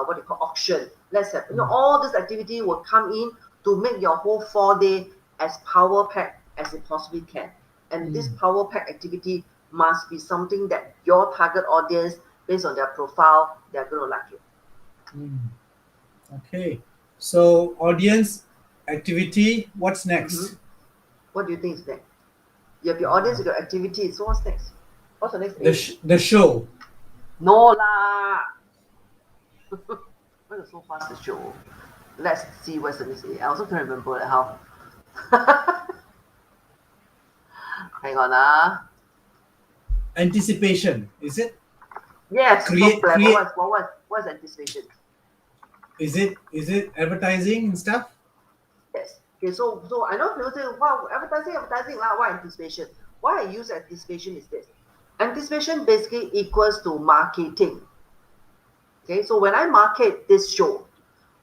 what they call auction. Let's have mm, all this activity will come in to make your whole 4 day as power packed as it possibly can. And this mm, power pack activity must be something that your target audience, based on their profile, they're going to like it. mm. Okay. So audience activity. What's Mm-hmm. next? What do you think is next? You have your audience, you got activity. So what's next? What's the next? The show. No lah. Why is so fast the show? Let's see what's the next. I also can't remember how. Hang on Anticipation, is it? Yes. Create- So clever. create- What's anticipation? Is it advertising and stuff? Yes. Okay. So I know people say, wow, advertising lah. Why anticipation? Why I use anticipation is this. Anticipation basically equals to marketing. Okay. So when I market this show,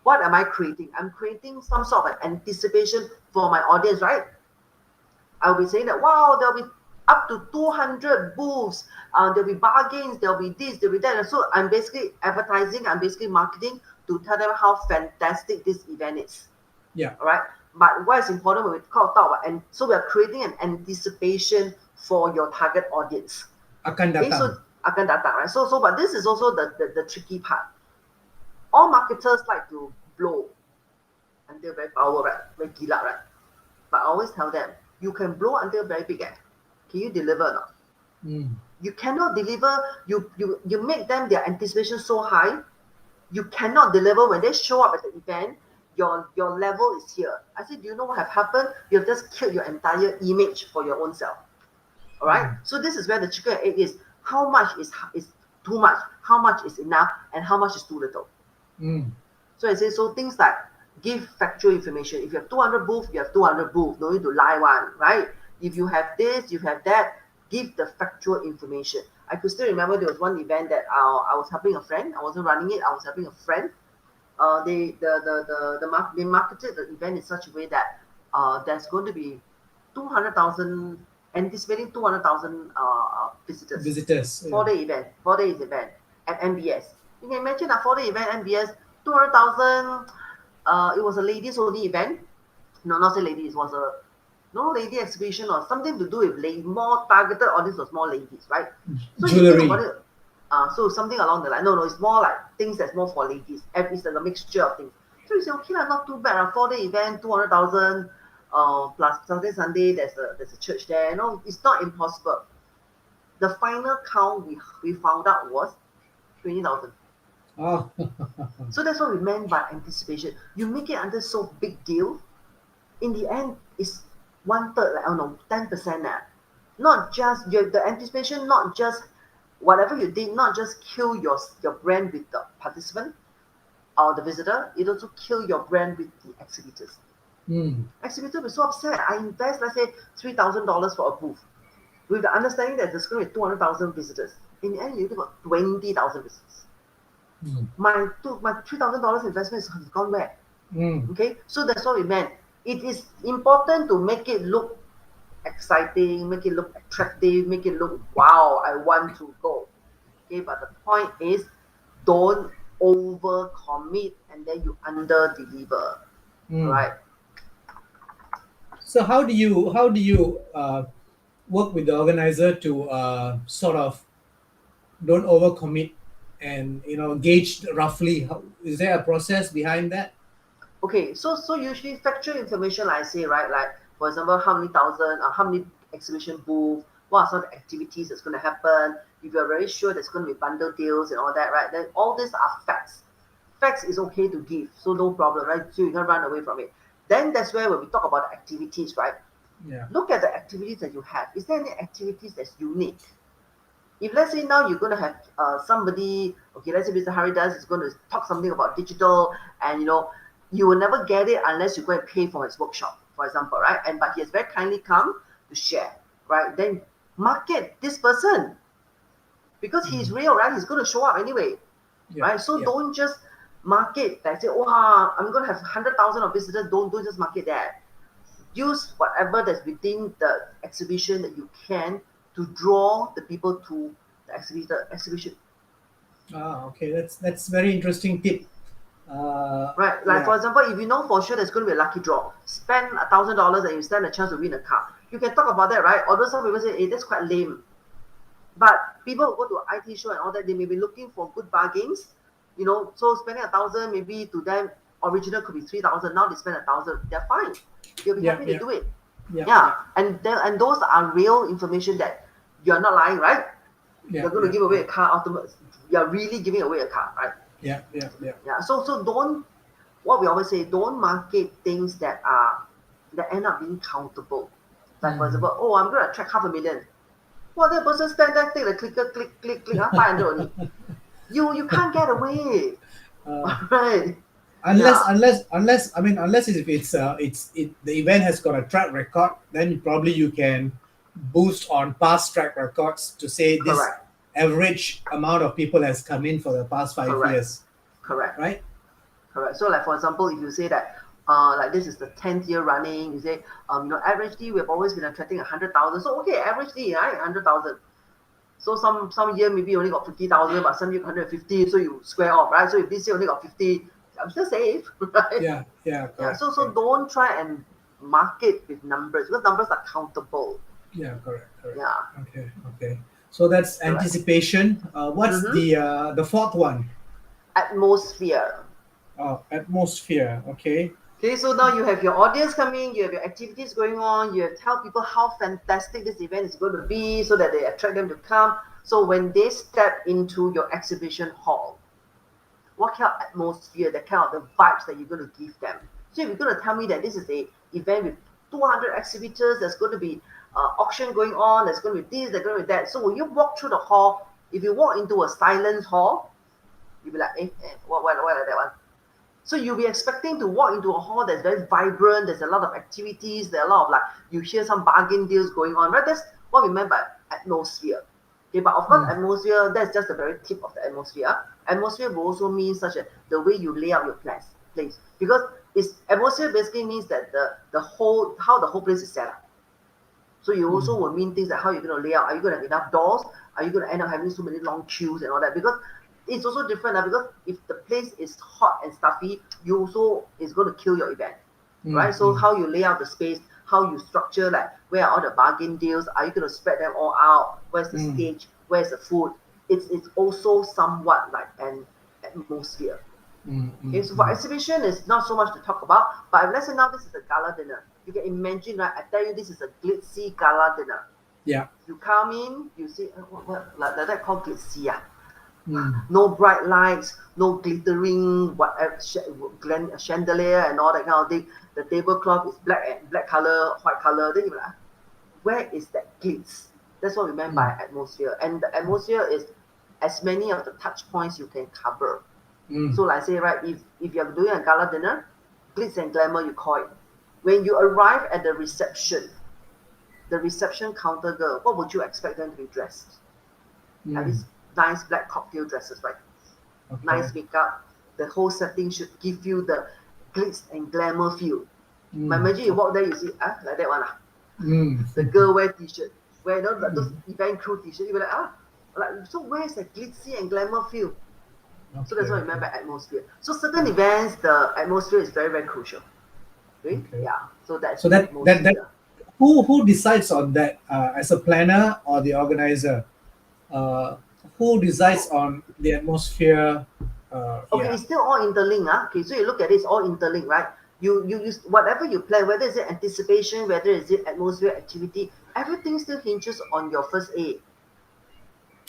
what am I creating? I'm creating some sort of an anticipation for my audience, right? I'll be saying that, wow, there'll be up to 200 booths, there'll be bargains, there'll be this, there'll be that. And so I'm basically advertising, I'm basically marketing to tell them how fantastic this event is. Yeah. All right. But what is important when we talk about, and so we are creating an anticipation for your target audience. Akan Okay, datang. so akan datang, right? So but this is also the tricky part. All marketers like to blow until very power, right? Very gila, right? But I always tell them, you can blow until very big. Can you deliver or not? You cannot deliver. You make them their anticipation so high. You cannot deliver when they show up at the event. Your level is here. I said, do you know what have happened? You've just killed your entire image for your own self. All right. So this is where the chicken and egg is. How much is too much? How much is enough? And how much is too little? So I say, so things like give factual information. If you have 200 booths, you have 200 booths. No need to lie one, right? If you have this, you have that. Give the factual information. I could still remember there was one event that I was helping a friend. I wasn't running it. I was helping a friend. They marketed the event in such a way that there's going to be 200,000, anticipating 200,000 visitors. 4-day event at MBS. You can imagine a 4-day event MBS, 200,000. It was a ladies only event. No, not say ladies. It was a lady exhibition or something to do with more targeted audience was more ladies, right? So Jewelry. you think about it, so something along the line. No, it's more like things that's more for ladies. It's like a mixture of things. So you say, okay, not too bad. A 4-day event, 200,000, plus Saturday, Sunday, there's a church there. No, it's not impossible. The final count we found out was 20,000. Oh. So that's what we meant by anticipation. You make it under so big deal. In the end, it's 1/3, like, I don't know, 10%. Not just the anticipation, not just whatever you did, not just kill your brand with the participant or the visitor, it also kill your brand with the exhibitors. Exhibitors were so upset. I invest, let's say, $3,000 for a booth, with the understanding that there's going to be 200,000 visitors. In the end, you got 20,000 visitors. My $3,000 investment has gone where? Okay, so that's what we meant. It is important to make it look exciting, make it look attractive, make it look, wow, I want to go. Okay, but the point is, don't overcommit and then you under deliver. Right? So how do you work with the organizer to sort of don't overcommit and gauge roughly? Is there a process behind that? Okay, so usually factual information, like I say, right? Like, for example, how many thousand, how many exhibition booths, what are some of the activities that's going to happen, if you're very sure there's going to be bundle deals and all that, right? Then all these are facts. Facts is okay to give, so no problem, right? So you can run away from it. Then that's where when we talk about the activities, right? Yeah. Look at the activities that you have. Is there any activities that's unique? If let's say now you're going to have somebody, okay, let's say Mr. Haridas is going to talk something about digital, and you will never get it unless you go and pay for his workshop, for example, right? But he has very kindly come to share, right? Then market this person because he's real, right? He's going to show up anyway, right? So don't just market that say, wow, I'm going to have 100,000 of visitors. Don't just market that. Use whatever that's within the exhibition that you can to draw the people to the exhibition. Okay, that's very interesting tip. Right, like for example, if you know for sure there's going to be a lucky draw, spend $1,000 and you stand a chance to win a car. You can talk about that, right? Although some people say, hey, that's quite lame. But people who go to an IT show and all that, they may be looking for good bargains, so spending 1,000 maybe to them, original could be 3,000. Now they spend 1,000. They're fine. They'll be happy to do it. Yeah, and those are real information that you're not lying, right? Yeah, You're going to give away a car ultimately. You're really giving away a car, right? yeah. So don't, what we always say, don't market things that end up being countable. Like for example, oh, I'm going to attract 500,000. Well, that person stand there, take the clicker, click, 500 only. You can't get away, right? Unless, Yeah, I mean, unless if the event has got a track record, then probably you can boost on past track records to say this correct, average amount of people has come in for the past five correct, years, correct. right? Correct. So, like for example, if you say that, like this is the 10th year running, you say, averagely we've always been attracting 100,000. So okay, averagely, right, 100,000. So some year maybe only got 50,000, but some year 150. So you square off, right? So if this year only got 50, I'm still safe, right? Yeah, Yeah. correct, So correct. don't try and market with numbers because numbers are countable. Yeah, correct. Yeah. Okay. So that's Correct. anticipation. What's Mm-hmm. the fourth one? Atmosphere. Atmosphere. Okay. Okay, so now you have your audience coming, you have your activities going on, you have tell people how fantastic this event is going to be so that they attract them to come. So when they step into your exhibition hall, what kind of atmosphere, the kind of the vibes that you're going to give them. So if you're going to tell me that this is a event with 200 exhibitors, there's going to be auction going on, there's going to be this, there's going to be that. So when you walk through the hall, if you walk into a silent hall, you'll be like, what like that one? So you'll be expecting to walk into a hall that's very vibrant, there's a lot of activities, there are a lot of like, you hear some bargain deals going on, right? That's what we meant by atmosphere. Okay, but of course, atmosphere, that's just the very tip of the atmosphere. Atmosphere will also mean such as the way you lay out your place. Because atmosphere basically means that how the whole place is set up. So you also will mean things like how you're going to lay out. Are you going to have enough doors? Are you going to end up having so many long queues and all that? Because it's also different because if the place is hot and stuffy, you also is going to kill your event, right? So how you lay out the space, how you structure, like where are all the bargain deals? Are you going to spread them all out? Where's the stage? Where's the food? It's also somewhat like an atmosphere. Okay, so for exhibition, it's not so much to talk about, but let's say now this is a gala dinner. You can imagine, right? I tell you, this is a glitzy gala dinner. Yeah. You come in, you see, what like that called glitzy, yeah. Mm. No bright lights, no glittering, whatever chandelier and all that kind of thing. The tablecloth is black color, white color. Then you're like, where is that glitz? That's what we meant by atmosphere. And the atmosphere is as many of the touch points you can cover. So like say, right, if you're doing a gala dinner, glitz and glamour you call it. When you arrive at the reception counter girl, what would you expect them to be dressed? At least nice black cocktail dresses, right? Okay. Nice makeup. The whole setting should give you the glitz and glamour feel. But imagine you walk there, you see, like that one. The girl wear t-shirt, wear those event crew t-shirt, you be like, so where's the glitzy and glamour feel? So that's what I meant by atmosphere. So certain events, the atmosphere is very, very crucial. Okay? Yeah. So that's So the that atmosphere. who decides on that as a planner or the organizer? Uh, who decides on the atmosphere? Okay, it's still all interlinked. Okay, so you look at it, it's all interlinked, right? You use whatever you plan, whether it's anticipation, whether it's atmosphere, activity, everything still hinges on your first A.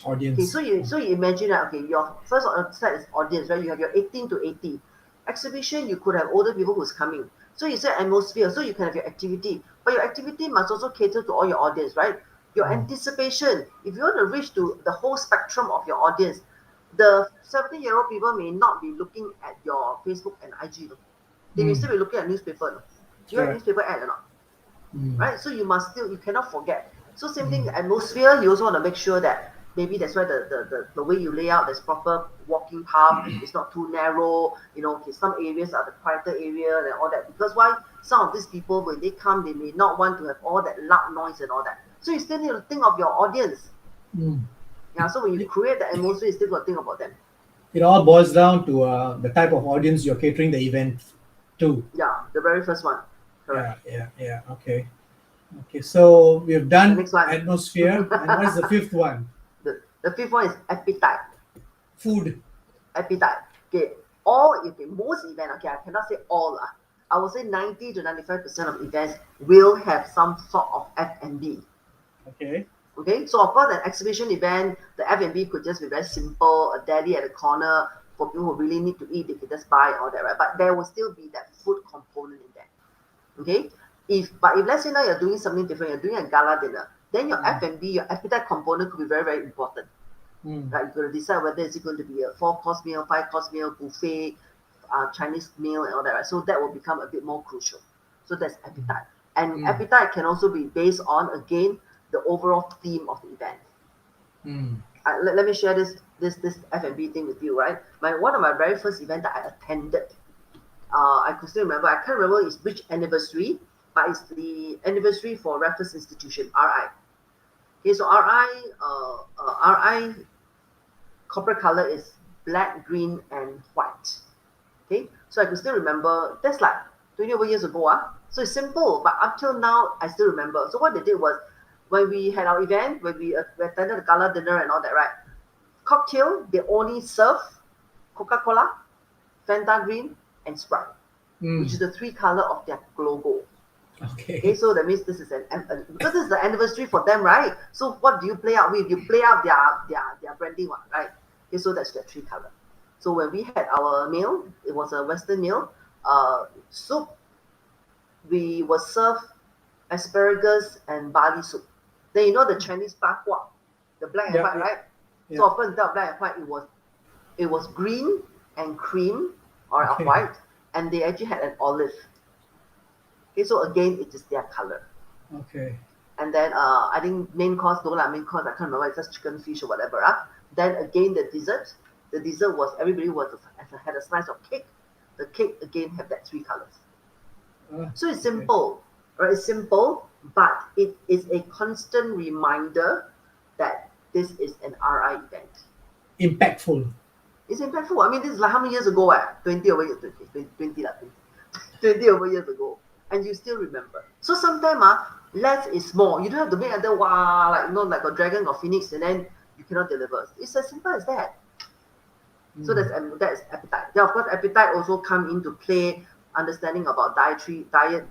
Okay, Audience. so you imagine that your first set is audience, right? You have your 18 to 80. Exhibition, you could have older people who's coming. So you said atmosphere, so you can have your activity, but your activity must also cater to all your audience, right? Your anticipation, if you want to reach to the whole spectrum of your audience, the 70-year-old people may not be looking at your Facebook and IG. They may still be looking at newspaper. Do you have Correct. newspaper ad or not? Right? So you cannot forget. So same thing, atmosphere, you also want to make sure that maybe that's why the way you lay out, there's proper walking path, it's not too narrow, okay, some areas are the quieter area and all that. Because why? Some of these people, when they come, they may not want to have all that loud noise and all that. So you still need to think of your audience. Yeah, so when you create the atmosphere, you still got to think about them. It all boils down to the type of audience you're catering the event to. Yeah, the very first one. Correct. Yeah. Okay. So we've The done next one. atmosphere, and what is the fifth one? The fifth one is appetite. Food. Appetite. Okay, most event, okay, I cannot say all. I would say 90 to 95% of events will have some sort of F&B. Okay. Okay, so of course, an exhibition event, the F&B could just be very simple, a deli at the corner for people who really need to eat, they can just buy all that, right? But there will still be that food component in there. Okay, if let's say now you're doing something different, you're doing a gala dinner, then your F&B, your appetite component could be very, very important. Right, you've got to decide whether it's going to be a 4-course meal, 5-course meal, buffet, Chinese meal, and all that, right? So that will become a bit more crucial. So that's appetite, and appetite can also be based on, again, the overall theme of the event. Let me share this F&B thing with you, right? One of my very first event that I attended, I could still remember. I can't remember which anniversary, but it's the anniversary for Raffles Institution, RI. Okay, so RI corporate color is black, green, and white. Okay, so I can still remember. That's like 20 over years ago. So it's simple, but up till now, I still remember. So what they did was, when we had our event, when we attended the gala dinner and all that, right? Cocktail, they only serve Coca-Cola, Fanta Green, and Sprite, which is the 3 color of their logo. Okay, so that means this is because this is the anniversary for them, right? So what do you play out with? You play out their branding one, right? Okay, so that's their 3 color. So when we had our meal, it was a Western meal, soup. We were served asparagus and barley soup. Then you know the Chinese bak kwa, the black and white, right? So of course, instead of black and white, it was green and cream or white, and they actually had an olive. Okay, so again, it is their color. Okay. And then I think main course, main course, I can't remember, it's just chicken, fish, or whatever. Then again, the dessert was, everybody had a slice of cake. The cake again had that 3 colors. So it's simple, right? It's simple, but it is a constant reminder that this is an RI event. Impactful. It's impactful. I mean, this is like how many years ago? 20 over years, 20 over years ago. And you still remember. So sometimes less is more. You don't have to make under like a dragon or phoenix, and then you cannot deliver. It's as simple as that. So that's appetite. Then of course, appetite also come into play, understanding about diet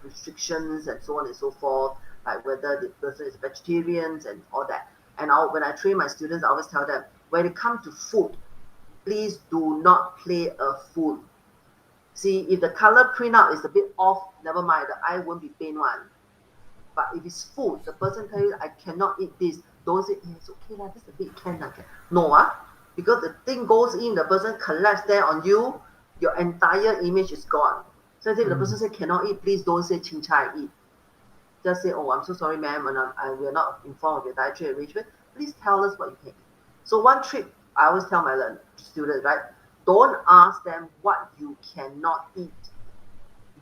restrictions and so on and so forth, like whether the person is vegetarian and all that. And when I train my students, I always tell them, when it comes to food, please do not play a fool. See, if the color printout is a bit off, never mind, the eye won't be pain one. But if it's food, the person tell you, I cannot eat this, don't say, it's okay, that's a bit can. No, because the thing goes in, the person collapse there on you, your entire image is gone. So if the person say cannot eat, please don't say ching chai eat. Just say, oh, I'm so sorry, ma'am, and we are not informed of your dietary arrangement. Please tell us what you can eat. So one trick I always tell my students, right? Don't ask them what you cannot eat.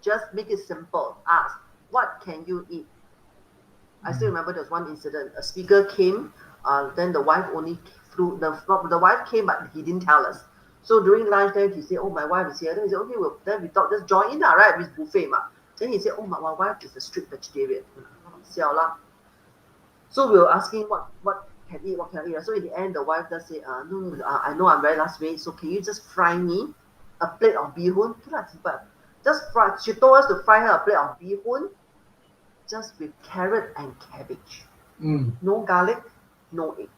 Just make it simple. Ask, what can you eat? I still remember there was one incident. A speaker came, then the wife only flew. The wife came, but he didn't tell us. So during lunch, then he said, "Oh, my wife is here." Then we said, "Okay, well, then we thought just join in, right? With buffet, ma." Then he said, "Oh, my wife is a strict vegetarian." So we were asking what can eat, what can I eat. So in the end, the wife does say, "No, I know I'm very last minute. So can you just fry me a plate of bee-hoon?" Just fry. She told us to fry her a plate of bee-hoon, just with carrot and cabbage. No garlic, no egg.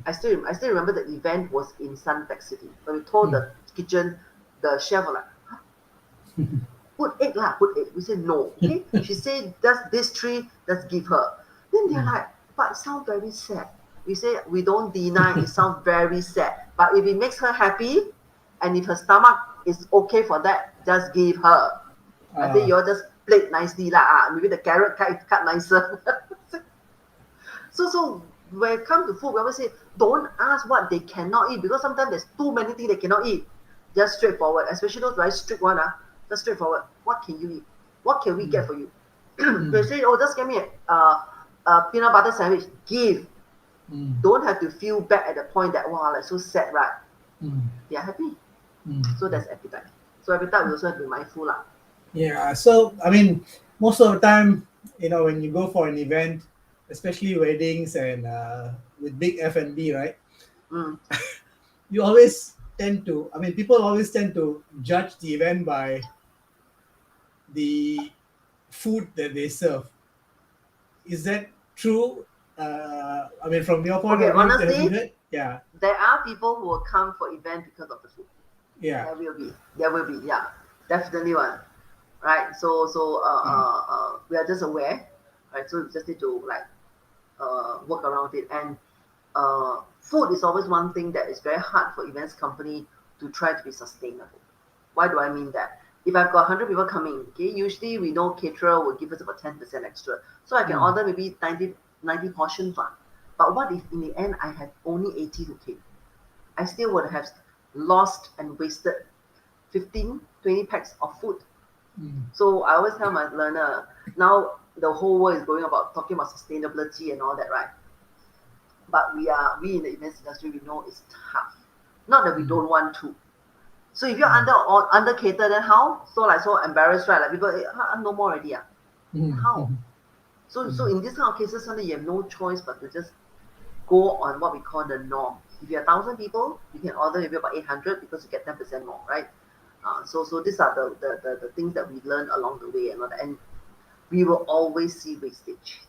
I still remember the event was in Suntec City. When we told the kitchen, the chef was like, huh? Put egg lah, put egg. We said no. Okay. She said just this 3, let's give her. Then they're like, but it sounds very sad. We say we don't deny it sounds very sad. But if it makes her happy, and if her stomach is okay for that, just give her. I think you'll just plate nicely lah. Maybe the carrot cut nicer. So when it comes to food, we always say, don't ask what they cannot eat, because sometimes there's too many things they cannot eat. Just straightforward, especially those very strict one. Just straightforward. What can you eat? What can we get for you? They say, oh, just give me a peanut butter sandwich. Give. Don't have to feel bad at the point that, wow, like so sad, right? They are happy. So that's appetite. So appetite, we also have to be mindful lah. Yeah. So I mean, most of the time, when you go for an event, especially weddings and with big F&B, right? You always tend to, people always tend to judge the event by the food that they serve. Is that true? I mean, from your point Okay, of view, have you honestly, heard? Yeah, there are people who will come for event because of the food. yeah. There will be, yeah, definitely one, right? We are just aware, right? So we just need to like work around it. And food is always one thing that is very hard for events company to try to be sustainable. Why do I mean that? If I've got 100 people coming, okay, usually we know caterer will give us about 10% extra. So I can Mm. order maybe 90 portions. But what if in the end I have only 80 who came? I still would have lost and wasted 15, 20 packs of food. Mm. So I always tell my learner, now the whole world is going about talking about sustainability and all that, right? But we in the events industry, we know it's tough. Not that we Mm. don't want to. So if you're Mm. under cater, then how? So embarrassed, right? Like people, no more already. Then Mm. how? Mm. So in this kind of cases, suddenly you have no choice but to just go on what we call the norm. If you have 1,000 people, you can order maybe about 800 because you get 10% more, right? So these are the things that we learn along the way, and we will always see wastage.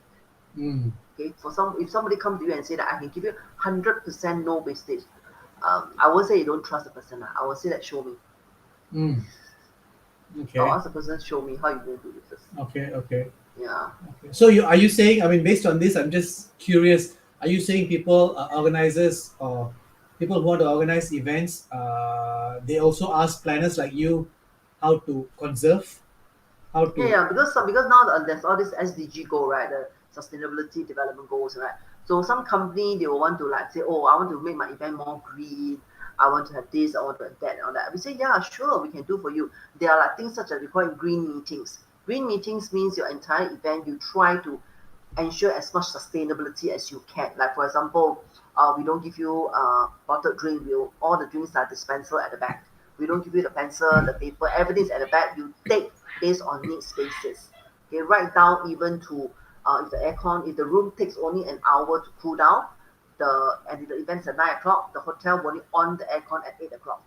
Mm. Okay, if somebody come to you and say that I can give you 100% no wastage, I won't say you don't trust the person. I will say that show me. Mm. I'll Okay. ask the person show me how you going to do this. Okay. Okay. Yeah. Okay. So are you saying? I mean, based on this, I'm just curious. Are you saying people, organizers, or people who want to organize events, they also ask planners like you how to conserve, how Yeah, to. yeah, because now there's all this SDG goal, right? The sustainability development goals, right? So some company they will want to like say, oh, I want to make my event more green. I want to have this, I want to have that, and all that. We say, yeah, sure, we can do for you. There are like things such as we call it green meetings. Green meetings means your entire event you try to ensure as much sustainability as you can. Like for example, we don't give you bottled drink. All the drinks are dispensable at the back. We don't give you the pencil, the paper, everything's at the back. You take based on need spaces. Okay, write down even to if the room takes only an hour to cool down, and the event's at 9 o'clock, the hotel will only on the aircon at 8 o'clock.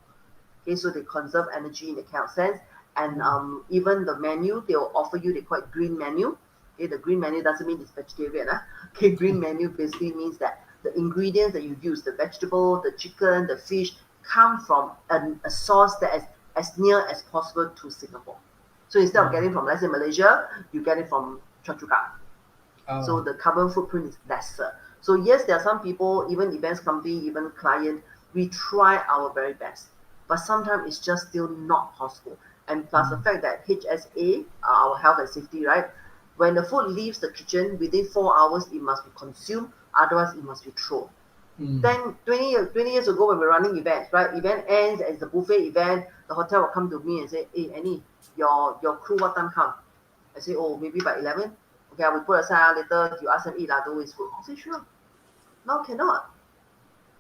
Okay, so they conserve energy in the kind of sense. And even the menu, they will offer you, they call it green menu. Okay, the green menu doesn't mean it's vegetarian. Okay, green menu basically means that the ingredients that you use, the vegetable, the chicken, the fish, come from a source that is as near as possible to Singapore. So instead of getting from, let's say, Malaysia, you get it from Choa Chu Kang. So Uh, the carbon footprint is lesser. So yes, there are some people, even events company, even client, we try our very best, but sometimes it's just still not possible. And plus the fact that HSA, our health and safety, right? When the food leaves the kitchen, within 4 hours, it must be consumed. Otherwise, it must be thrown. mm. 10, 20 years ago when we're running events, right? Event ends, it's a buffet event. The hotel will come to me and say, hey, Annie, your crew what time come? I say, oh, maybe by 11. Okay, I will put aside later. You ask them eat, don't waste food. I say, sure. Now cannot.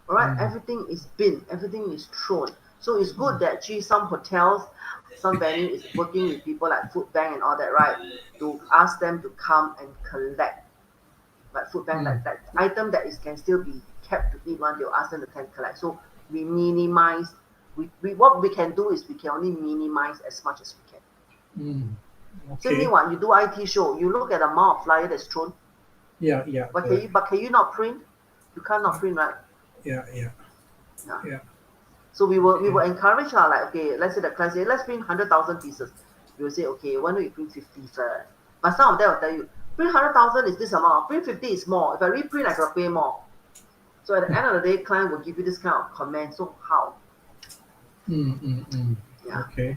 All right, Mm. everything is bin, everything is thrown. So it's good that actually some hotels, some venue is working with people like Food Bank and all that, right? To ask them to come and collect, like Food Bank, Mm. like that item that is can still be kept to eat one, they'll ask them to can collect. So we minimize. What we can do is we can only minimize as much as we can. Mm. Same thing, Okay. when you do IT show, you look at the amount of flyer that's thrown. Yeah. Yeah. Correct. But can you not print? You can't not print, right? Yeah. Yeah. Yeah. Yeah. So we Okay. will encourage her like, okay, let's say the class say let's print 100,000 pieces. We will say, okay, why don't you print 50 first? But some of them will tell you, print 100,000 is this amount, print 50 is more. If I reprint, I gotta pay more. So at the end of the day, client will give you this kind of comment. So how? Mm. Mm. Mm. Yeah. Okay.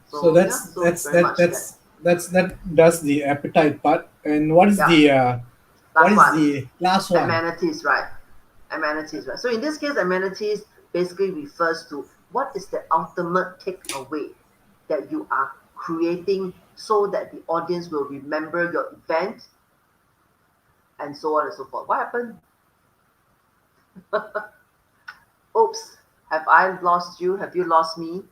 So So yeah. So very much that. that does the appetite part. And Yeah. what Last is one, the last one? amenities, right? Amenities, right? So in this case, amenities basically refers to what is the ultimate takeaway that you are creating so that the audience will remember your event and so on and so forth. What happened? Oops, have I lost you? Have you lost me?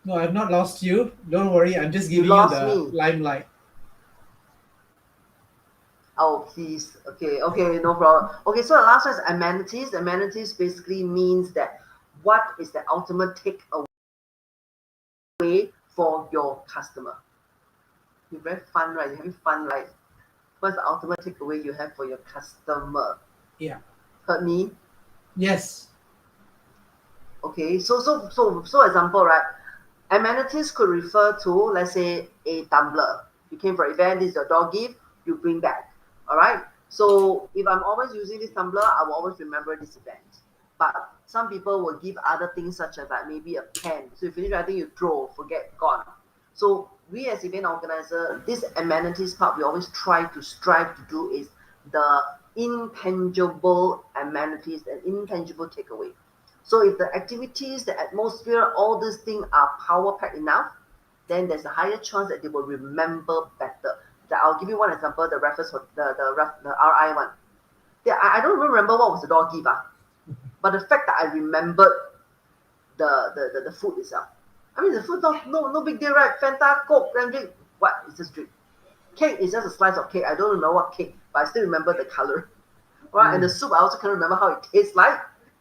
No, I've not lost you. Don't worry. I'm just You giving you lost the me. limelight. Oh, please. Okay, okay, no problem. Okay, so the last one is amenities. Amenities basically means that what is the ultimate takeaway for your customer? You're very fun, right? You're having fun, right? What's the ultimate takeaway you have for your customer? Yeah. Heard me? Yes. Okay, so example, right? Amenities could refer to, let's say, a tumbler. You came for an event, this is your door gift, you bring back. All right. So if I'm always using this tumbler, I will always remember this event. But some people will give other things such as like maybe a pen. So you finish writing, you throw, forget, gone. So we as event organizer, this amenities part we always try to strive to do is the intangible amenities and intangible takeaway. So if the activities, the atmosphere, all these things are power packed enough, then there's a higher chance that they will remember better. I'll give you one example, the reference for the RI one. Yeah, I don't even remember what was the door gift, but the fact that I remembered the food itself. I mean the food no big deal, right? Fanta, Coke, then drink. What is this drink? Cake is just a slice of cake. I don't remember what cake, but I still remember the color. Right? And the soup I also can't remember how it tastes like.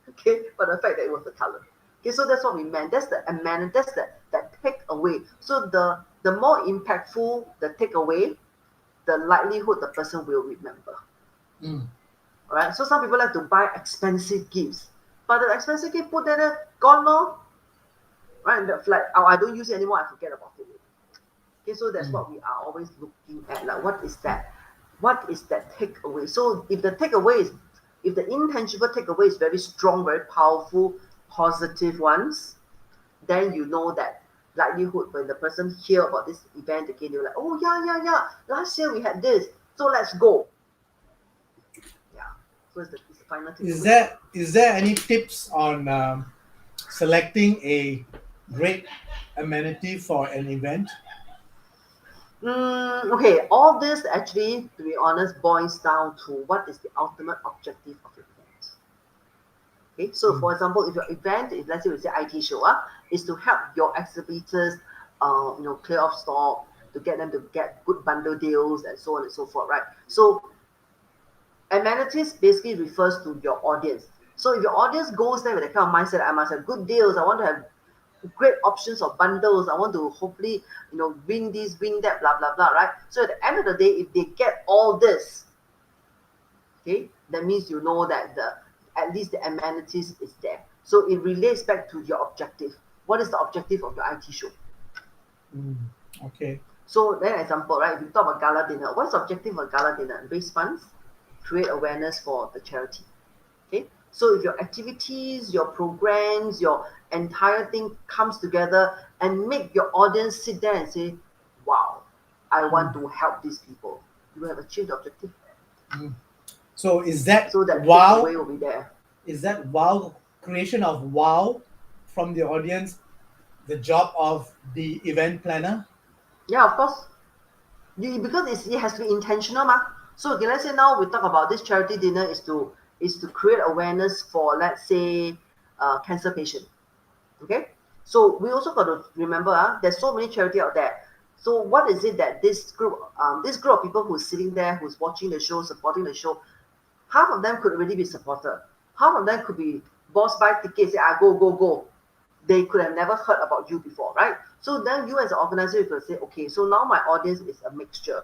Okay, but the fact that it was the color. Okay, so that's what we meant. That's the amendment. That's that takeaway. So the more impactful the takeaway, the likelihood the person will remember. Mm. All right. So some people like to buy expensive gifts, but the expensive gift put there, gone more. Right? And like, oh, I don't use it anymore. I forget about it. Okay, so that's what we are always looking at. Like, what is that? What is that takeaway? So if the takeaway is, if the intangible takeaway is very strong, very powerful, positive ones, then you know that likelihood when the person hear about this event again, they're like, oh yeah. Last year we had this, so let's go. Yeah. So it's the final takeaway. Is there any tips on selecting a great amenity for an event? Okay, all this actually, to be honest, boils down to what is the ultimate objective of your event. Okay, so Mm. for example, if your event, if let's say we say IT show, is to help your exhibitors, clear off stock, to get them to get good bundle deals and so on and so forth, right? So amenities basically refers to your audience. So if your audience goes there with the kind of mindset, I must have good deals, I want to have great options of bundles, I want to hopefully, win this, win that, blah blah blah, right? So at the end of the day, if they get all this, okay, that means you know that the at least the amenities is there. So it relates back to your objective. What is the objective of your IT show? Mm. Okay. So then example, right? If you talk about gala dinner, what's the objective of gala dinner? Raise funds, create awareness for the charity. Okay. So if your activities, your programs, your entire thing comes together and make your audience sit there and say, wow, I want Mm. to help these people. You have achieved the objective. Mm. So is that So that wow? takeaway will be there. Is that wow creation of wow from the audience the job of the event planner? Yeah, of course. Because it has to be intentional, ma. So okay, let's say now we talk about this charity dinner is to create awareness for, let's say, cancer patient. Okay, so we also got to remember, there's so many charity out there. So what is it that this group of people who's sitting there, who's watching the show, supporting the show, half of them could already be supporter, half of them could be boss buy tickets, say, go. They could have never heard about you before, right? So then you as an organizer, you could say, okay, so now my audience is a mixture.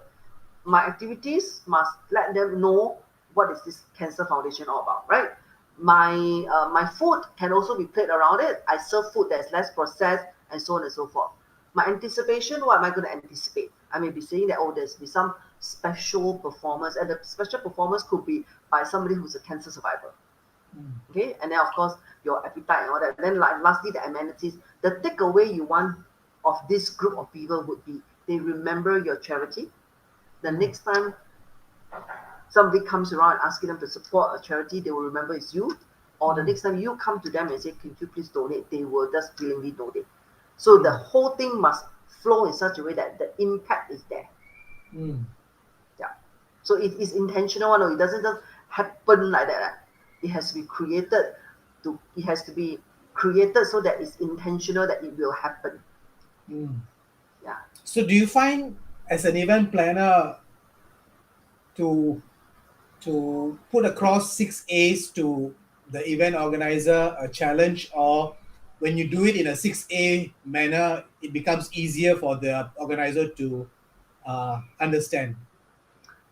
My activities must let them know what is this cancer foundation all about, right? My food can also be played around it. I serve food that's less processed and so on and so forth. My anticipation, what am I going to anticipate? I may be saying that, oh, there's be some special performance, and the special performance could be by somebody who's a cancer survivor. Mm. Okay, and then of course your appetite and all that. Then like lastly, the amenities. The takeaway you want of this group of people would be they remember your charity. The Mm. next time somebody comes around asking them to support a charity, they will remember it's you. Or the Mm. next time you come to them and say, "Can you please donate?" They will just willingly donate. So the Mm. whole thing must flow in such a way that the impact is there. Mm. Yeah. So it is intentional. No, it doesn't just happen like that. It has to be created. It has to be created so that it's intentional that it will happen. Mm. Yeah. So do you find as an event planner to put across 6 A's to the event organizer a challenge, or when you do it in a 6A manner, it becomes easier for the organizer to understand.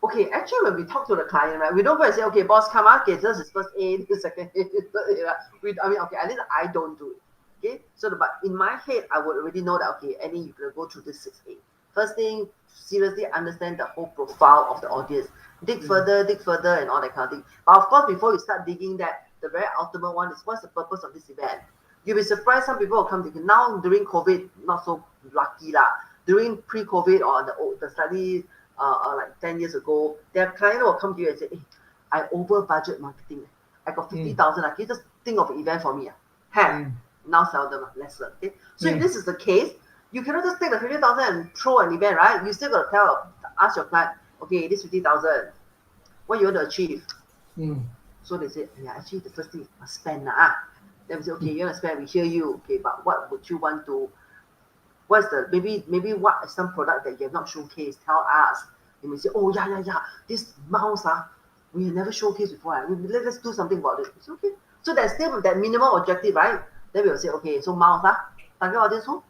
Okay, actually, when we talk to the client, right, we don't go and say, okay, boss, come on, okay, this is first A, this is second A, this is third A, right? I mean, okay, at least I don't do it. Okay, so but in my head, I would already know that, okay, Annie, you're gonna go through this 6A. First thing, seriously understand the whole profile of the audience. Dig further, and all that kind of thing. But of course, before you start digging that, the very ultimate one is what's the purpose of this event? You'll be surprised some people will come to now during COVID, not so lucky lah. During pre-COVID or the slightly like 10 years ago, their client will come to you and say, hey, I over budget marketing. I got 50,000. Can you just think of an event for me? Have. Now sell them lesser. Okay. So if this is the case, you cannot just take the 50,000 and throw an event, right? You still got to ask your client, okay, this 50,000, what you want to achieve? So they say, yeah, actually the first thing is must spend. Then we say, okay, you want to spend, we hear you. Okay, but what would you want to, what's the, maybe what is some product that you have not showcased? Tell us. And we say, oh, yeah, this mouse, we have never showcased before. Let's do something about it. It's okay. So there's still that minimum objective, right? Then we will say, okay, so mouse, target audience who?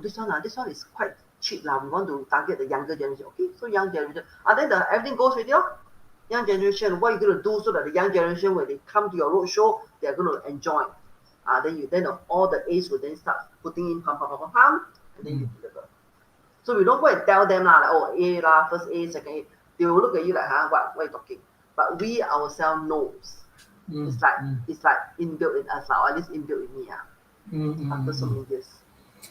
This one is quite cheap. We want to target the younger generation. Okay, so young generation. Then everything goes with you. Young generation, what are you going to do so that the young generation, when they come to your roadshow, they're going to enjoy? Then all the A's will then start putting in pam, and then you deliver. So we don't go and tell them like, oh, A lah, first A, second A. They will look at you like, what are you talking? But we ourselves knows. It's like inbuilt in us, or at least inbuilt in me. After so many years.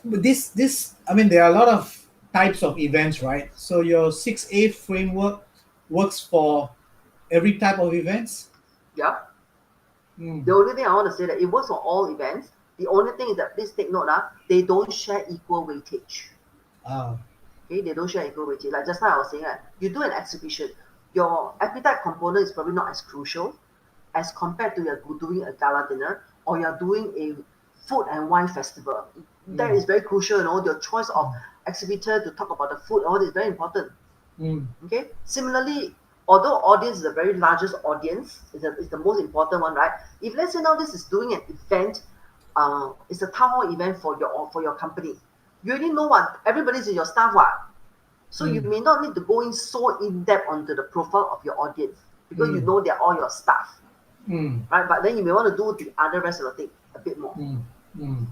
But this, I mean, there are a lot of types of events, right? So your 6A framework works for every type of events. Yeah. The only thing I want to say that it works for all events. The only thing is that please take note, they don't share equal weightage. Okay, they don't share equal weightage. Like just now I was saying, you do an exhibition, your appetite component is probably not as crucial as compared to you're doing a gala dinner or you're doing a food and wine festival. That is very crucial, your choice of exhibitor to talk about the food, all this is very important. Okay. Similarly, although audience is the very largest audience, is the most important one, right? If let's say now this is doing an event, it's a town hall event for your company. You already know what everybody's in your staff, so you may not need to go in so in depth onto the profile of your audience because you know they're all your staff, right? But then you may want to do the other rest of the thing a bit more.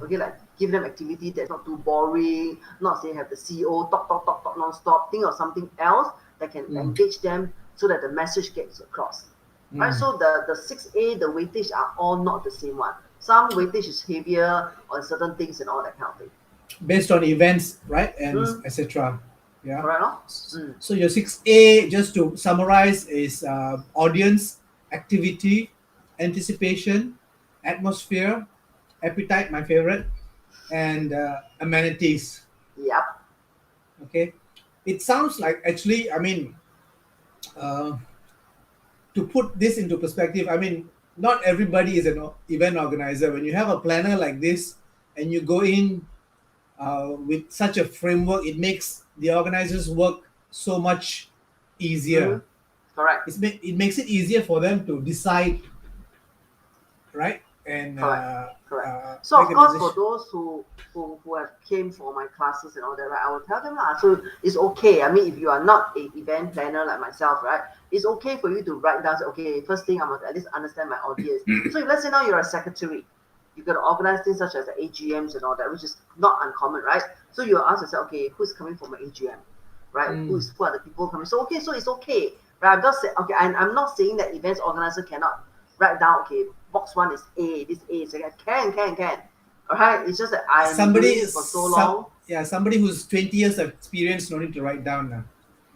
Okay, like give them activity that's not too boring, not say have the CEO talk non-stop, think of something else that can engage them so that the message gets across. Right? So the 6A, the weightage are all not the same one. Some weightage is heavier on certain things and all that kind of thing. Based on events, right? And etc. Yeah. Correct. So your 6A, just to summarize, is audience, activity, anticipation, atmosphere, appetite, my favorite, and amenities. Yep. Okay. It sounds like, actually, I mean, to put this into perspective, I mean, not everybody is an event organizer. When you have a planner like this and you go in with such a framework, it makes the organizers' work so much easier. Correct. It makes it easier for them to decide, right? And correct. So of course, for those who have came for my classes and all that, right, I will tell them so it's okay. I mean, if you are not an event planner like myself, right, it's okay for you to write down. Okay, first thing I must at least understand my audience. So if let's say now you're a secretary, you got to organize things such as the AGMs and all that, which is not uncommon, right? So you ask yourself, okay, who's coming for my AGM, right? Who are the people coming? So so it's okay, right? I'm just saying, okay, I'm not saying that events organizer cannot write down, okay, box 1 is A, this A is can. All right, it's just that I'm doing this for so long. Somebody who's 20 years of experience, no need to write down now.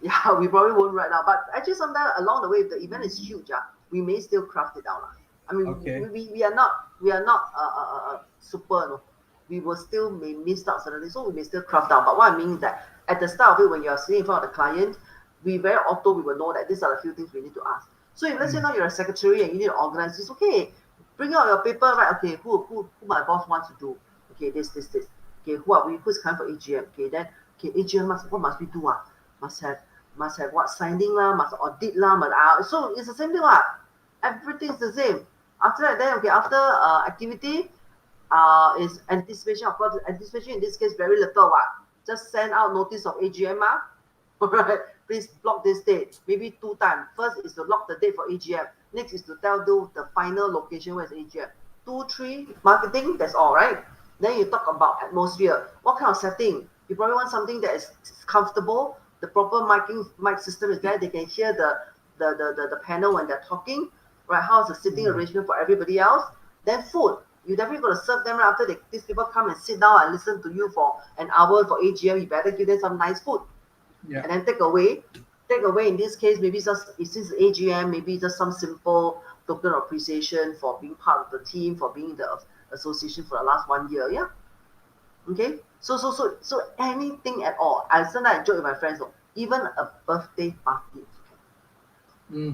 Yeah, we probably won't write down, but actually sometimes along the way, if the event is huge, we may still craft it down. I mean, we are not super. No? We will still may miss out certain things, so we may still craft down. But what I mean is that at the start of it, when you are sitting in front of the client, we will know that these are the few things we need to ask. So if let's say now you're a secretary and you need to organize this, okay, bring out your paper, right? Okay, who my boss wants to do? Okay, this. Okay, who's coming for AGM? Okay, then AGM what must we do? Must have what signing must audit so it's the same thing Everything's the same. After that, then after activity, is anticipation. Of course, anticipation in this case very little. Just send out notice of AGM. Alright, please block this date. Maybe 2 times. First is to lock the date for AGM. Next is to tell the final location where is AGM. 2, 3, marketing, that's all, right? Then you talk about atmosphere. What kind of setting? You probably want something that is comfortable. The proper mic system is there. They can hear the panel when they're talking. Right? How's the sitting arrangement for everybody else? Then food. You definitely got to serve them right after these people come and sit down and listen to you for an hour for AGM. You better give them some nice food. Yeah. And then take away in this case, maybe just since AGM, maybe just some simple token of appreciation for being part of the team, for being the association for the last 1 year. Yeah. Okay. So anything at all. I sometimes joke with my friends, even a birthday party.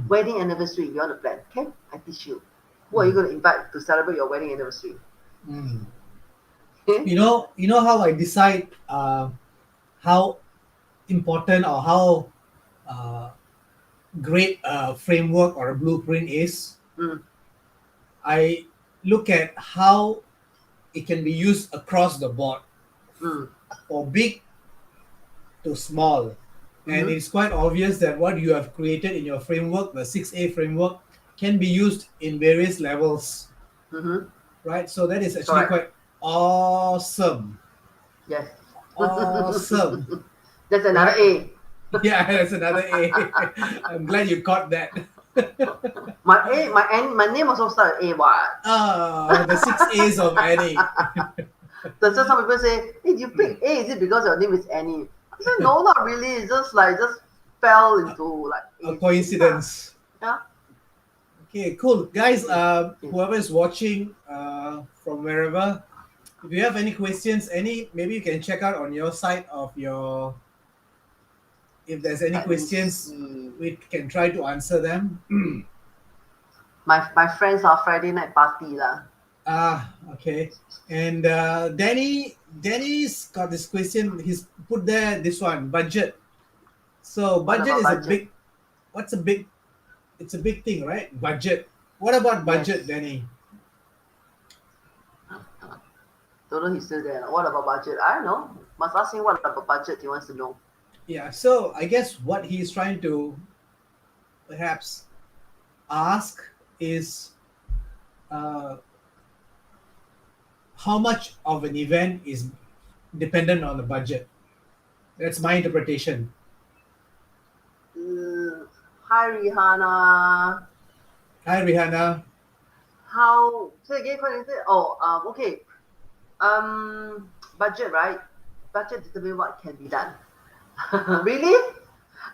Wedding anniversary, you want to plan? Okay, I teach you. Who are you going to invite to celebrate your wedding anniversary? Okay? You know how I decide how important or how great a framework or a blueprint is. I look at how it can be used across the board, for big to small. And it's quite obvious that what you have created in your framework, the 6A framework, can be used in various levels. Right? So that is actually quite awesome. Yes. Awesome. That's another A. Yeah, that's another A. I'm glad you caught that. My name also starts with A. What? The 6 A's of Annie. So some people say, hey, you pick A, is it because your name is Annie? I said, no, not really. It's just fell into like A coincidence. Yeah. Okay, cool. Guys, whoever is watching from wherever, if you have any questions, maybe you can check out on your side of your, if there's any questions, we can try to answer them. My friends are Friday night party lah. Okay. And Danny's got this question. He's put there this one, budget. So budget is budget? a big, it's a big thing, right? Budget. What about budget, Yes. Danny? Don't know he's still there. What about budget? I don't know. Must ask him what about budget he wants to know. Yeah, so I guess what he's trying to perhaps ask is how much of an event is dependent on the budget. That's my interpretation. Hi Rihanna. Hi Rihanna. So again, okay. Budget, right? Budget determine what can be done. Really?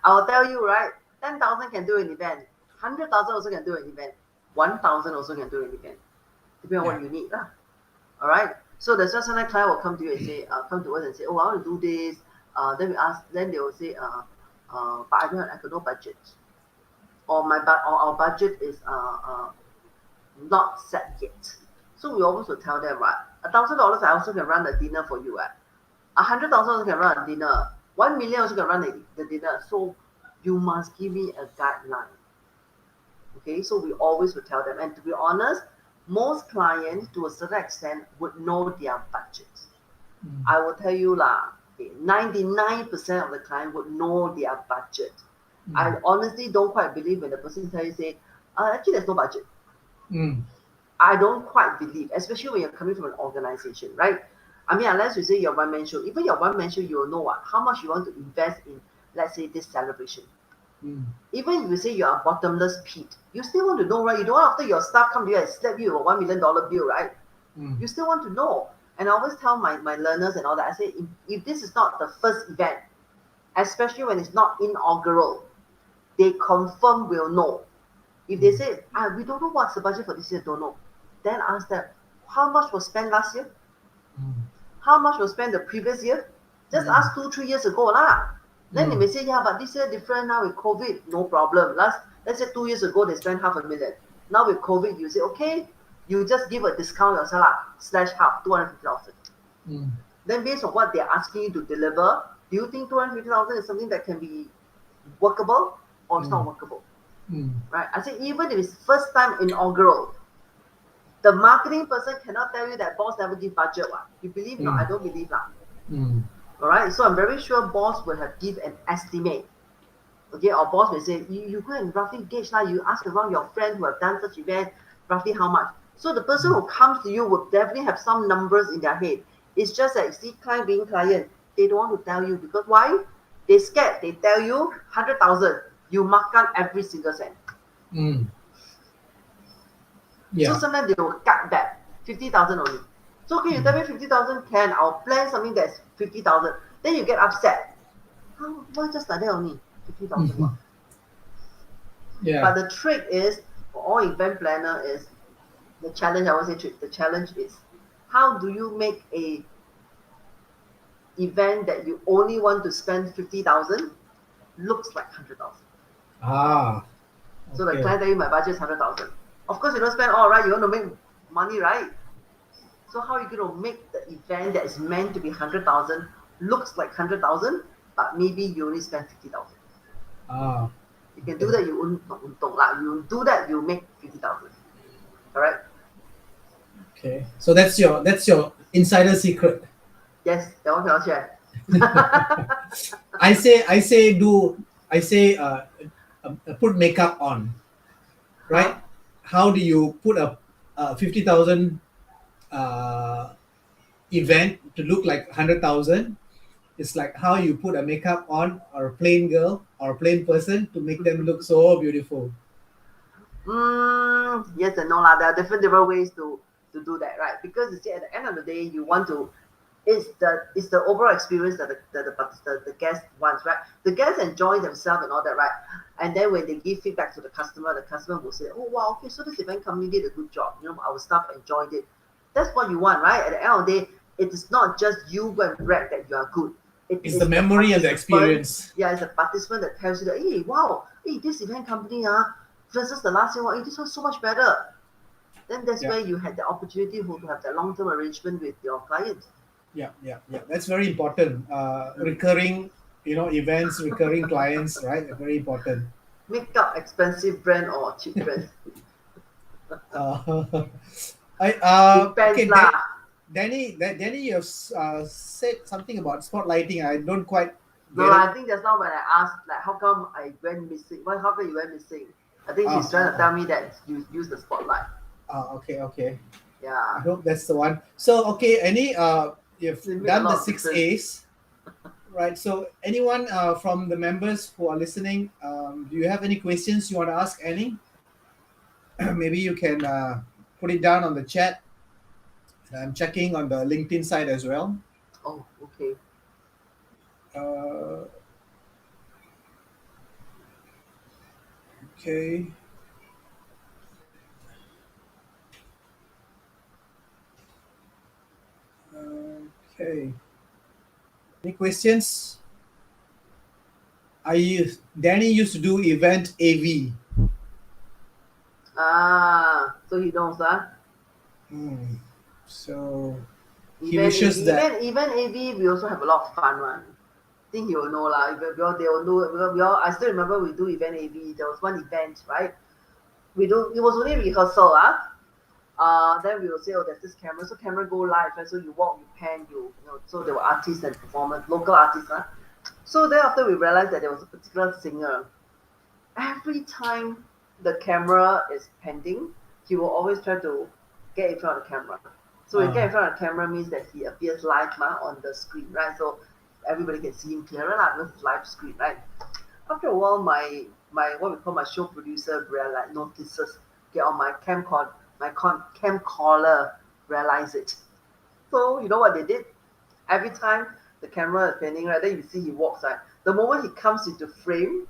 I'll tell you, right? 10,000 can do an event. 100,000 also can do an event. 1,000 also can do an event. Depending on what you need. All right. So that's why sometimes client will come to you and say, come to us and say, oh, I want to do this. Then we ask, then they will say, but I got no budget. Or our budget is not set yet. So we always will tell them, right? $1,000 I also can run a dinner for you. 100,000 also can run a dinner. 1 million also can run the dinner. So you must give me a guideline. Okay, so we always will tell them. And to be honest, most clients to a certain extent would know their budget. I will tell you 99% of the client would know their budget. I honestly don't quite believe when the person tells you, say, actually there's no budget. I don't quite believe, especially when you're coming from an organization, right? I mean, unless you say you're one-man show, even your one-man show, you will know how much you want to invest in, let's say, this celebration. Even if you say you're a bottomless pit, you still want to know, right? You don't want after your staff come to you and slap you with a $1 million bill, right? You still want to know. And I always tell my learners and all that, I say, if this is not the first event, especially when it's not inaugural, they confirm will know. If they say, we don't know what's the budget for this year, don't know, then ask them, how much was spent last year? How much was spent the previous year? Just ask 2-3 years ago lah. Then they may say, yeah, but this year different now with COVID, no problem. Let's say 2 years ago they spent $500,000. Now with COVID, you say, okay, you just give a discount yourself slash half, 250,000. Then based on what they're asking you to deliver, do you think 250,000 is something that can be workable or it's not workable? Right? I say even if it's first time inaugural, the marketing person cannot tell you that boss never give budget. You believe? No, I don't believe that. All right. So I'm very sure boss will have give an estimate. Okay, or boss may say, you go and roughly gauge now, you ask around your friends who have done such event, roughly how much. So the person who comes to you will definitely have some numbers in their head. It's just that, see, client being client, they don't want to tell you because why? They scared. They tell you 100,000, you mark down every single cent. Mm. So Yeah. sometimes they will cut back 50,000 only. So okay, you tell me 50,000 can, I'll plan something that's 50,000. Then you get upset. Oh, why just like that only? 50,000 what? Yeah. But the trick is, for all event planner is, the challenge, I won't say trick, the challenge is, how do you make a event that you only want to spend 50,000 looks like 100,000. Ah. So the Okay. client tell you my budget is 100,000. Of course you don't spend all, right? You want to make money, right? So how are you going to make the event that is meant to be 100,000 looks like 100,000, but maybe you only spend 50,000. Ah. You can do Okay. that, you lah. You do that, you make 50,000. All right? Okay. So that's your insider secret. Yes, that one cannot share. I say put makeup on, Huh? right? How do you put a 50,000 uh, event to look like 100,000? It's like how you put a makeup on or a plain girl or a plain person to make them look so beautiful. Yes and no lah. There are different ways to do that, right? Because you see, at the end of the day, you want to. It's the overall experience that the guest wants, right? The guests enjoy themselves and all that, right? And then when they give feedback to the customer will say, "Oh wow, okay, so this event company did a good job. You know, our staff enjoyed it." That's what you want, right? At the end of the day, it is not just you go and brag that you are good. It It's the is the memory and the participant. experience. Yeah, it's the participant that tells you that, hey, wow, hey, this event company versus the last year, wow, hey, this was so much better. Then that's Yeah, where you had the opportunity to have that long-term arrangement with your client. yeah, yeah, yeah. That's very important. Mm. Recurring, events, recurring clients, right? Very important. Make up expensive brand or cheap brand. Uh, I Depends okay, lah. Danny, you have said something about spotlighting. I don't quite No get lah, I it. think just now when I asked like how come I went missing, well, how come you went missing? I think Ah, she's trying to tell me that you use the spotlight. okay, okay. I Yeah, hope that's the one. So, okay, you've they make a done the lot of six difference. A's, right? So, anyone from the members who are listening, do you have any questions you want to ask Annie? Maybe you can put it down on the chat. I'm checking on the LinkedIn side as well. Oh, okay. Uh, okay, okay. Any questions? Danny used to do event AV. So he knows Hmm. So he Event AV, wishes that. even AV, we also have a lot of fun one. Think he will know lah. If we all, they will know. I still remember we do event AV. There was one event, right? We do. It was only rehearsal, then we will say, oh, there's this camera. So camera go live, right? So you walk, you pan, So there were artists and performers, local artists, So then after we realized that there was a particular singer, every time the camera is pending, he will always try to get in front of the camera. So when he get in Uh, front of the camera means that he appears live on the screen, right? So everybody can see him clearer lah, because it's live screen, right? After a while, my what we call my show producer notices, okay, on my camcorder realize it. So you know what they did? Every time the camera is panning, right, then you see he walks, right? The moment he comes into frame,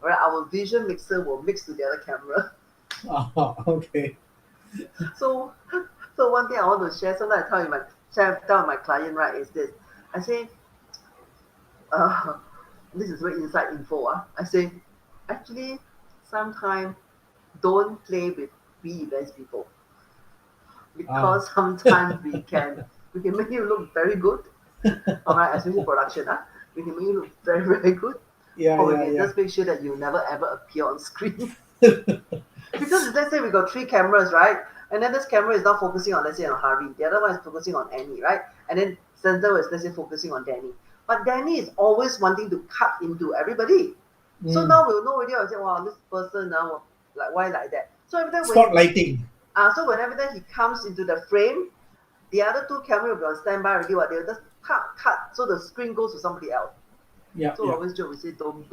right, our vision mixer will mix to the other camera. okay. So, so one thing I want to share, sometimes tell my client, right, is this. I say, uh, this is very inside info. I say, actually, sometimes don't play with we events people Ah, because sometimes we can make you look very good. All right, especially production. We can make you look very very good, yeah, or we yeah, can yeah. just make sure that you never ever appear on screen. Because let's say we got three cameras, right? And then this camera is now focusing on, let's say, on Harvey. The other one is focusing on Annie, right? And then center is, let's say, focusing on Danny. But Danny is always wanting to cut into everybody. So Mm. now we'll know already. I say, wow, this person now, like why like that? So every time Spotlighting. so whenever he comes into the frame, the other two camera will be on standby already. What they'll just cut, so the screen goes to somebody else. Yeah, So we yeah. always joke, we say, don't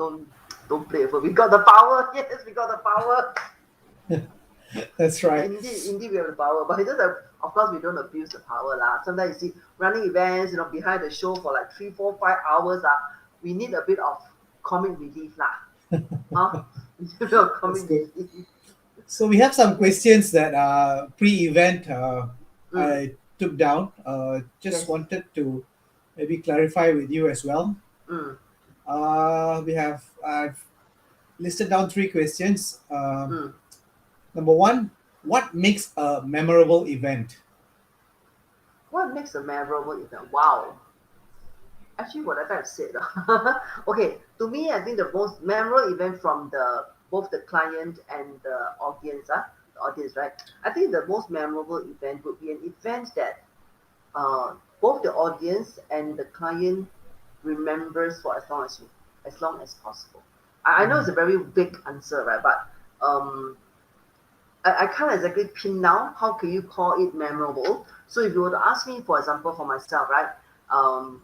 play with it. We got the power. Yes, we got the power. That's right. Indeed, we have the power, but it just of course we don't abuse the power lah. Sometimes you see running events, behind the show for like 3, 4, 5 hours we need a bit of comic relief lah. Huh? We need a bit of That's comic good. relief. So we have some questions that pre-event Mm, I took down. Just yes. wanted to maybe clarify with you as well. Mm, I've listed down three questions. mm. Number one, what makes a memorable event? What makes a memorable event? Wow. Actually, whatever I've said. Okay, to me, I think the most memorable event from the both the client and the audience, right? I think the most memorable event would be an event that both the audience and the client remembers for as long as possible. I know it's a very big answer, right? But I can't exactly pin down how can you call it memorable. So if you were to ask me, for example, for myself, right?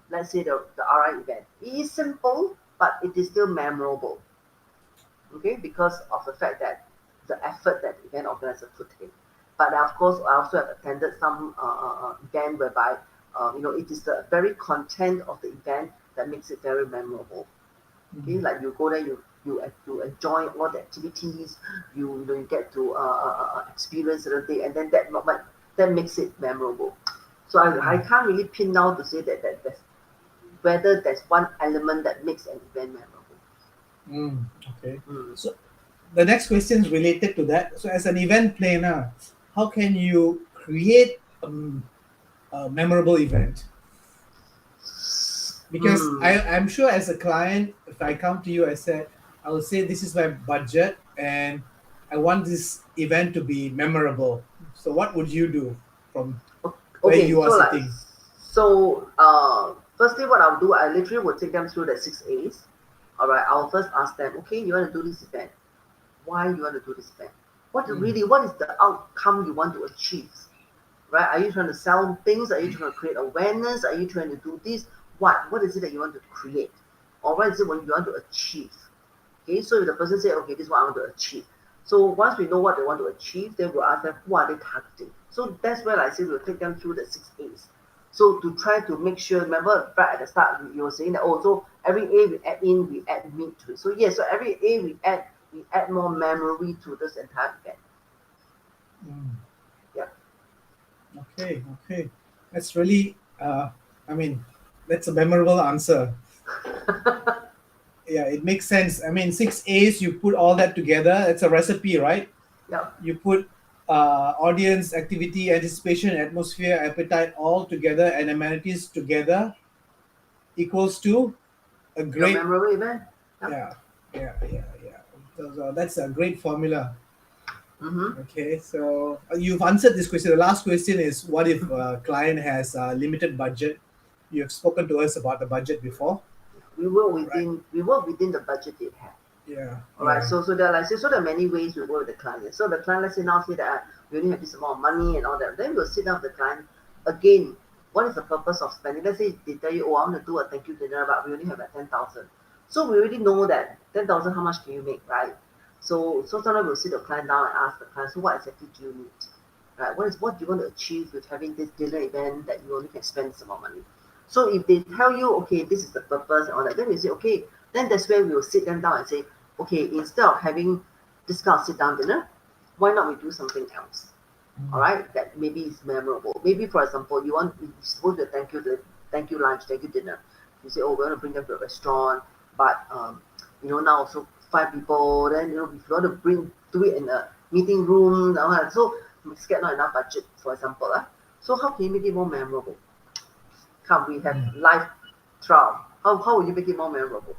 Let's say the RI event. It is simple, but it is still memorable. Okay, because of the fact that the effort that the event organizer put in. But of course, I also have attended some event whereby it is the very content of the event that makes it very memorable. Okay, like you go there, you enjoy all the activities, you get to experience certain thing, and then that makes it memorable. So I can't really pin down to say that there's, whether there's one element that makes an event memorable. Okay. Mm. So the next question is related to that. So as an event planner, how can you create a memorable event? Because Mm. I'm sure as a client, if I come to you, I will say this is my budget and I want this event to be memorable. So what would you do from where Okay, you are so like, sitting? firstly, what I'll do, I literally will take them through the 6 A's. All right, I'll first ask them, okay, you want to do this event? Why you want to do this event? What is the outcome you want to achieve? Right? Are you trying to sell things? Are you trying to create awareness? Are you trying to do this? What is it that you want to create? Or what is it what you want to achieve? Okay, so if the person say, okay, this is what I want to achieve. So once we know what they want to achieve, then we'll ask them who are they targeting. So that's where I say we'll take them through the 6 A's. So to try to make sure, remember right at the start you were saying that so every A we add in, we add meat to it. So yes, so every A we add more memory to this entire event. Mm, Yeah. okay, okay. That's really, I mean, that's a memorable answer. Yeah, it makes sense. I mean, 6 A's, you put all that together. It's a recipe, right? Yeah. You put audience, activity, anticipation, atmosphere, appetite all together and amenities together equals to a Your great, memorable event. Yeah. yeah, yeah. That's a great formula. Mm-hmm. Okay, so you've answered this question. The last question is, what if a client has a limited budget? You have spoken to us about the budget before, right? We work within the budget they have. Yeah, All right. yeah. So there are so there are many ways we work with the client. So the client, let's say now say that we only have this amount of money and all that. Then we'll sit down with the client again. What is the purpose of spending? Let's say they tell you, oh, I want to do a thank you dinner, but we only have like 10,000. So we already know that 10,000, how much can you make, right? So sometimes we'll sit the client down and ask the client, so what exactly do you need? Right? What do you want to achieve with having this dinner event that you only can spend this amount of money? So if they tell you, okay, this is the purpose and all that, then we say, okay, then that's where we'll sit them down and say, okay, instead of having this kind of sit down dinner, why not we do something else? All right, that maybe is memorable. Maybe for example, you supposed to thank you lunch, thank you dinner. You say, oh, we want to bring them to a restaurant, but now also 5 people. Then if you want to do it in a meeting room, so we scared not enough budget, for example. So how can you make it more memorable? Come, we have live trial. How will you make it more memorable?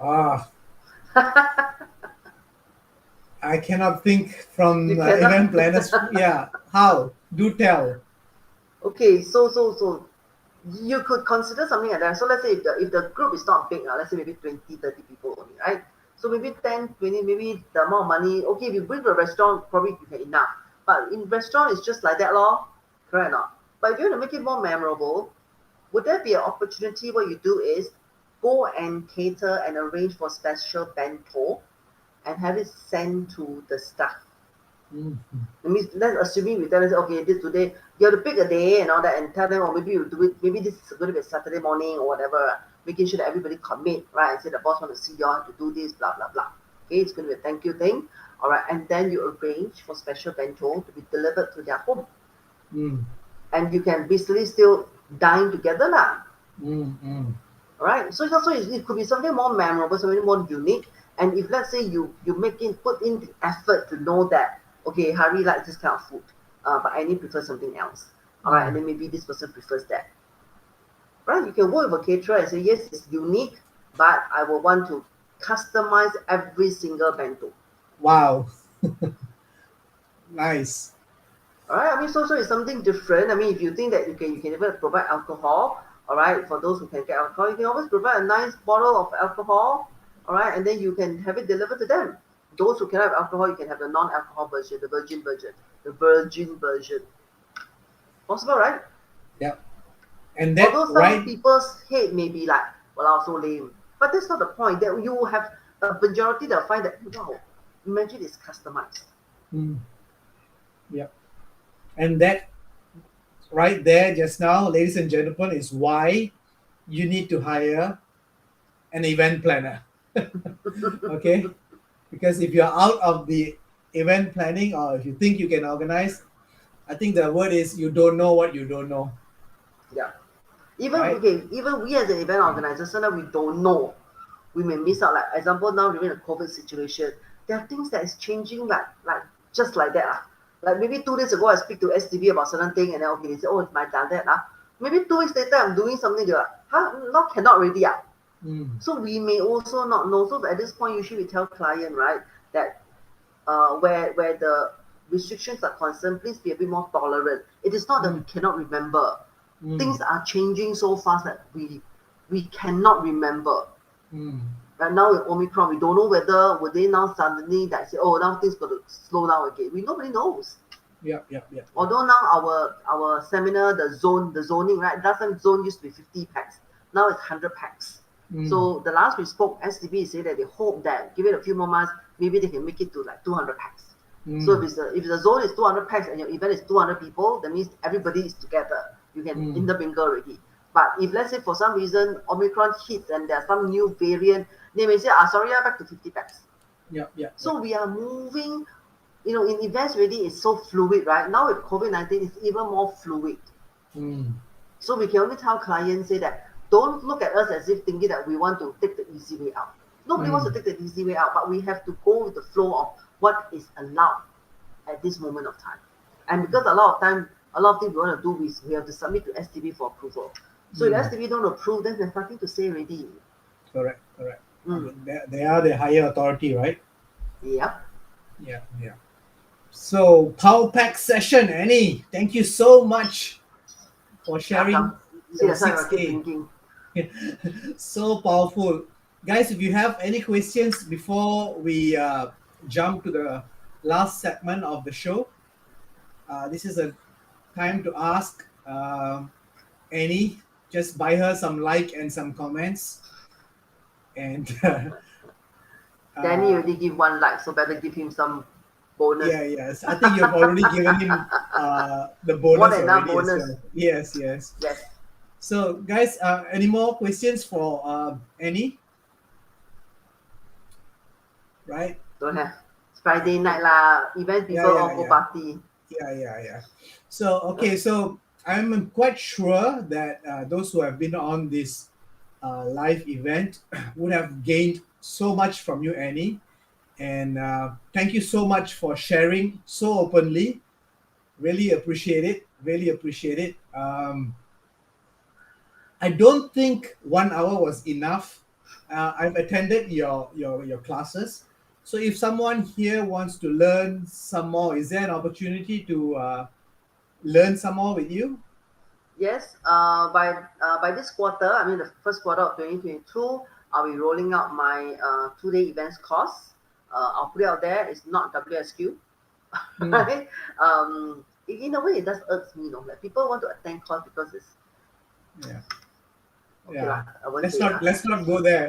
Ah, I cannot think from You cannot. event planners. Yeah, how? Do tell. Okay, so you could consider something like that. So let's say if the group is not big, let's say maybe 20, 30 people only, right? So maybe 10, 20, maybe the amount of money, okay, if you bring to a restaurant, probably you can enough. But in restaurant, it's just like that, lor. Correct or not? But if you want to make it more memorable, would there be an opportunity what you do is go and cater and arrange for special bento and have it sent to the staff? Mhm. That means let's assuming we tell them, okay, this today you have to pick a day and all that and tell them, or maybe you do it, maybe this is going to be a Saturday morning or whatever, making sure that everybody commit, right? And say the boss want to see you all to do this, blah blah blah. Okay, it's going to be a thank you thing. All right, and then you arrange for special bento to be delivered to their home. Mm. And you can basically still dine together lah. Mm. All right, so it could be something more memorable, something more unique. And if let's say you put in the effort to know that, okay, Hari likes this kind of food, but Annie prefers something else. All right, and then maybe this person prefers that. Right, you can work with a caterer and say, yes, it's unique, but I will want to customize every single bento. Wow. Nice. All right, I mean, so it's something different. I mean, if you think that you can even provide alcohol, all right, for those who can get alcohol, you can always provide a nice bottle of alcohol, all right, and then you can have it delivered to them. Those who cannot have alcohol, you can have the non-alcohol version, the virgin version. Possible, right? Yeah. And that Although some right. people's hate may be like, well, so lame. But that's not the point. That you have a majority that find that, wow, imagine it's customized. Mm. Yeah. And that right there just now, ladies and gentlemen, is why you need to hire an event planner. Okay? Because if you're out of the event planning or if you think you can organize, I think the word is you don't know what you don't know. Yeah. Right? Even we as an event organizer, sometimes we don't know. We may miss out. Like example, now during the COVID situation, there are things that is changing like just like that. Like maybe 2 days ago, I speak to STB about certain thing, and then okay, they say, oh, it's my done that. Maybe 2 weeks later, I'm doing something. They're like, huh, no, cannot already. Mm. So we may also not know. So at this point, usually we tell client, right, that where the restrictions are concerned, please be a bit more tolerant. It is not that we cannot remember. Mm. Things are changing so fast that we cannot remember. Mm. Right now with Omicron, we don't know whether would they now suddenly that say, oh, now things got to slow down again. Nobody knows. Yeah. Although now our seminar, the zoning, right? Last time zone used to be 50 packs. Now it's 100 packs. Mm. So the last we spoke, STB said that they hope that give it a few more months, maybe they can make it to like 200 packs. So if the zone is 200 packs and your event is 200 people, that means everybody is together. You can intermingle already. But if let's say for some reason Omicron hits and there's some new variant, they may say, sorry, back to 50 packs. Yeah. So we are moving, in events already it's so fluid, right? Now with COVID-19, it's even more fluid. Mm. So we can only tell clients say that don't look at us as if thinking that we want to take the easy way out. Nobody wants to take the easy way out, but we have to go with the flow of what is allowed at this moment of time. And because a lot of things we want to do is we have to submit to STB for approval. So if STB don't approve, then there's nothing to say already. Correct. I mean, they are the higher authority, right? Yep. Yeah. So Power Pack session, Annie. Thank you so much for sharing See, your that's why I keep 6K. thinking. So powerful. Guys, if you have any questions before we jump to the last segment of the show, this is a time to ask Annie. Just buy her some like and some comments. And Danny already give 1 like, so better give him some bonus. yes. I think you've already given him the bonus More than enough already bonus. as well. Yes. Yes. So, guys, any more questions for Annie? Right? Don't have. It's Friday night lah. Event people all go party. Yeah. So, okay, so I'm quite sure that those who have been on this live event would have gained so much from you, Annie. And thank you so much for sharing so openly. Really appreciate it. I don't think 1 hour was enough. I've attended your classes. So if someone here wants to learn some more, is there an opportunity to learn some more with you? Yes, by this quarter, I mean the first quarter of 2022, I'll be rolling out my 2-day events course. I'll put it out there. It's not WSQ, Mm. right? In a way, it does irks me, like people want to attend course because it's Yeah. okay Yeah. lah. I won't Let's say not lah. let's not go there.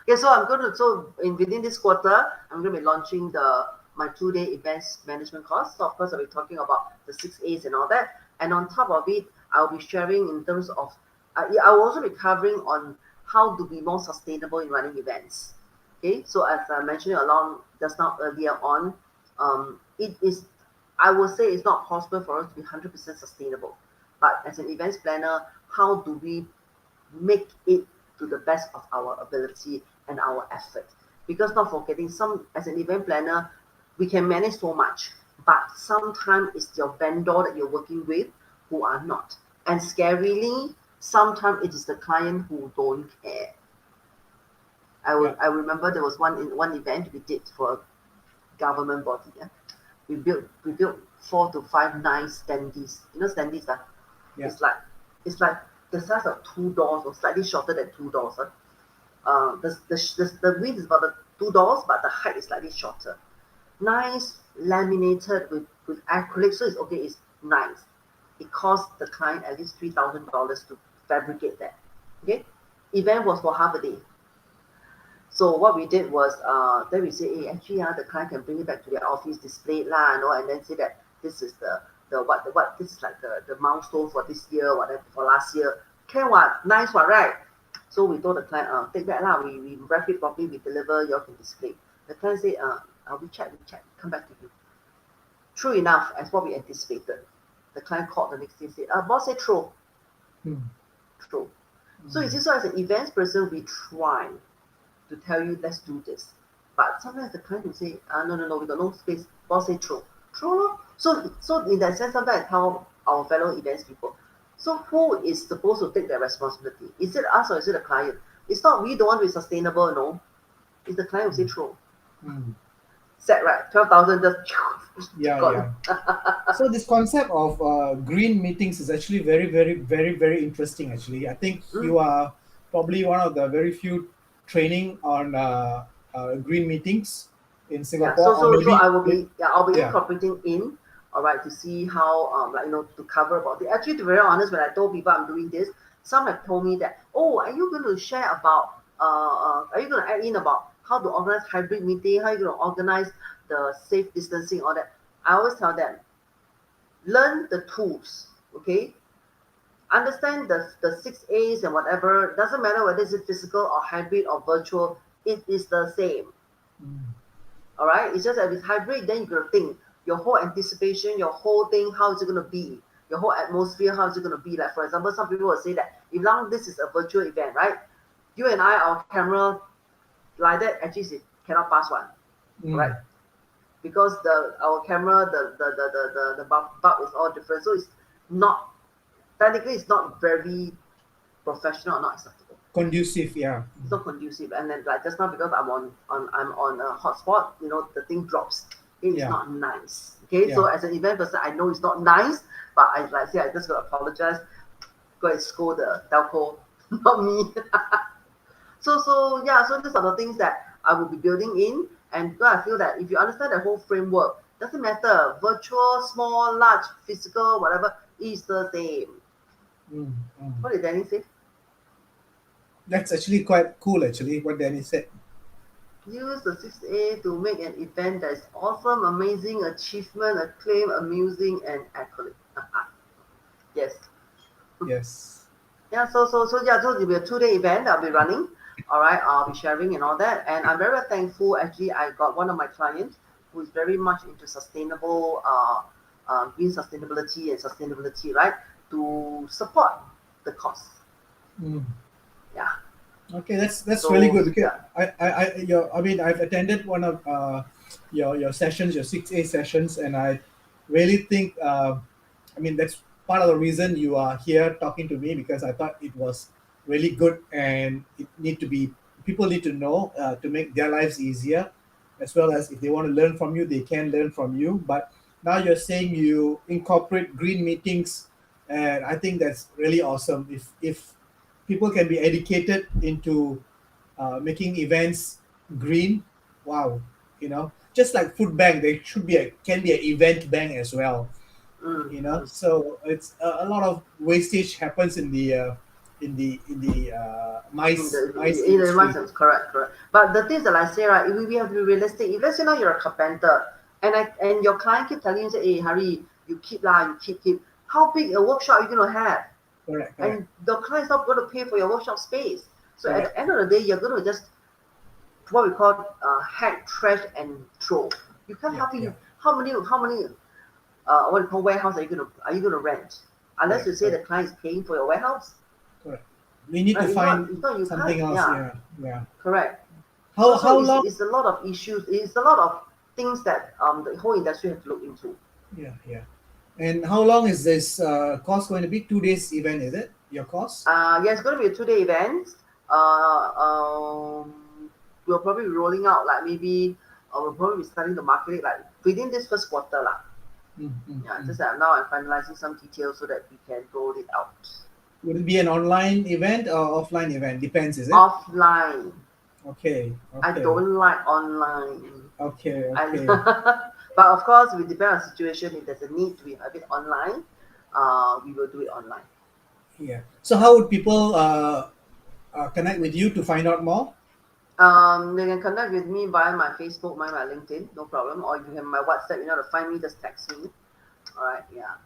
Okay, so I'm going to within this quarter, I'm going to be launching the my 2-day events management course. So of course, I'll be talking about the 6 A's and all that, and on top of it, I'll be sharing in terms of yeah, I will also be covering on how to be more sustainable in running events. Okay, so as I mentioned along just now earlier on, it is I will say it's not possible for us to be 100% sustainable, but as an events planner, how do we make it to the best of our ability and our effort? Because not forgetting, some as an event planner, we can manage so much, but sometimes it's your vendor that you're working with who are not. And scarily, sometimes it is the client who don't care. Yeah. I remember there was one event we did for a government body. Yeah? We built 4 to 5 nice standees. You know standees, Yeah. it's like it's like the size of 2 doors or slightly shorter than 2 doors. The width is about the 2 doors, but the height is slightly shorter. Nice laminated with acrylic, so it's okay. It's nice. It cost the client at least $3,000 to fabricate that. Okay, event was for half a day. So what we did was, then we say, hey, actually, the client can bring it back to their office, display it lah, and then say that this is the this is like the milestone for this year, whatever for last year. Can what? Nice one, right? So we told the client, take that lah. We wrap it properly, we deliver, you all can display. The client said, we check, come back to you. True enough, as what we anticipated. The client called the next day and said, boss said throw, Mm. throw. So you see, so as an events person, we try to tell you, let's do this. But sometimes the client will say, no, we got no space. Boss say throw. Throw lor. So in that sense, sometimes I tell our fellow events people, so who is supposed to take that responsibility? Is it us or is it the client? It's not we don't want to be sustainable, no. It's the client who say throw. Mm. Sad, right? 12,000 just Yeah, gone. yeah. So this concept of green meetings is actually very, very, very, very interesting. Actually, I think Mm. you are probably one of the very few training on green meetings in Yeah, Singapore, or maybe, I'll be yeah. incorporating in, all right, to see how to cover about it. Actually, to be very honest, when I told people I'm doing this, some have told me that, oh, are you going to share about are you going to add in about how to organize hybrid meeting, how you going to organize the safe distancing, all that. I always tell them, learn the tools, okay? Understand the 6 A's and whatever. Doesn't matter whether it's physical or hybrid or virtual, it is the same. Mm. All right, it's just that with hybrid, then you got to think your whole anticipation, your whole thing, how is it going to be? Your whole atmosphere, how is it going to be? Like, for example, some people will say that if now this is a virtual event, right? You and I, our camera, like that, actually it cannot pass one, right? Mm. Because our camera, the bulb is all different. So it's not, technically, it's not very professional or not acceptable. Conducive, yeah. It's not conducive. And then like just now because I'm on a hotspot, the thing drops. It is Yeah, not nice. Okay, so yeah. as an event person, I know it's not nice, but I just gotta apologize. Go and scold the telco, not me. So yeah, so these are the things that I will be building in, and so I feel that if you understand the whole framework, doesn't matter virtual, small, large, physical, whatever, is the same. Mm. Mm. What did Danny say? That's actually quite cool. Actually, what Danny said. Use the 6A to make an event that is awesome, amazing, achievement, acclaim, amusing, and accolade. Yes. Yes. Yeah, so it'll be a 2-day event I'll be running. All right, I'll be sharing and all that. And I'm very thankful. Actually, I got one of my clients who is very much into sustainable, green sustainability, right? To support the cause. Mm. Yeah. Okay, that's really So good because yeah. I mean I've attended one of your sessions, your 6A sessions, and I really think I mean that's part of the reason you are here talking to me, because I thought it was really good, and it need to be, people need to know to make their lives easier, as well as if they want to learn from you, they can learn from you. But now you're saying you incorporate green meetings and I think that's really awesome. If people can be educated into making events green, wow, just like food bank, there should be a can be an event bank as well. Mm, mm. So it's a lot of wastage happens in the mice In the industry. mindset, correct, correct. But the things that I say, right, we have to be realistic. If let's say now you're a carpenter, and your client keep telling you, say, hey, Harry, you keep lah, you keep. How big a workshop are you gonna have? Correct, correct, And the client's not going to pay for your workshop space. So at correct. the end of the day, you're going to just what we call hack, trash, and throw. You can't Yeah, help yeah, it. How many what we call warehouse are you gonna rent? Unless correct, you say the correct, client is paying for your warehouse, correct. We need to right? If not, find if not, you can't. something else. Yeah, Yeah, yeah. correct. So How it's, long? it's a lot of issues. It's a lot of things that the whole industry has to look into. Yeah, yeah. And how long is this course going to be? 2 days event, is it? Your course? Yeah, it's going to be a 2-day event. Uh, um, we'll probably be rolling out like maybe we'll probably be starting to market it like within this first quarter lah. Mm, mm, Yeah, mm. just that now I'm finalizing some details so that we can roll it out. Would it be an online event or offline event? Depends, is it? Offline. Okay, I okay, don't like online. okay, I, okay. but of course, we depend on the situation. If there's a need to have it online, we will do it online. Yeah. So how would people connect with you to find out more? They can connect with me via my Facebook, my LinkedIn, no problem. Or you have my WhatsApp, to find me, just text me. All right, yeah.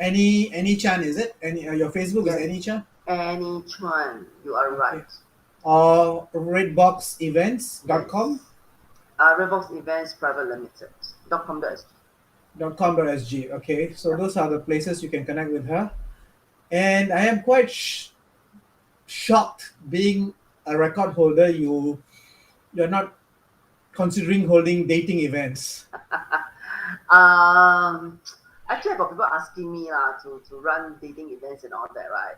Any Chan, is it? Any your Facebook is Yes, any Chan? any Chuan, you are right. Okay. Or redboxevents.com Yes. Revox Events Private Limited. .com.sg. .com.sg. Okay, so Yeah. those are the places you can connect with her. And I am quite shocked being a record holder. You're not considering holding dating events. Um, Actually, I got people asking me to run dating events and all that, right?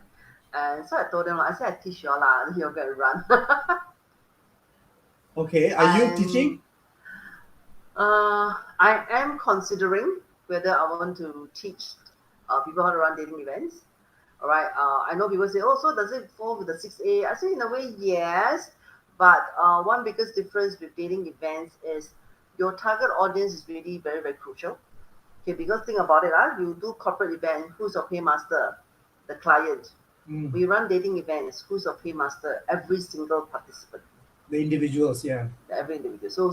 And so I told them, I said, I teach y'all lah, you're gonna run. Okay, are you And teaching? I am considering whether I want to teach people how to run dating events. All right. I know people say, oh, so does it fall with the 6A? I say, in a way, yes. But one biggest difference with dating events is your target audience is really very, very crucial. Okay, because think about it, you do corporate event, who's your paymaster? The client. Mm, We run dating events, who's your paymaster? Every single participant, the individuals, yeah. every individual.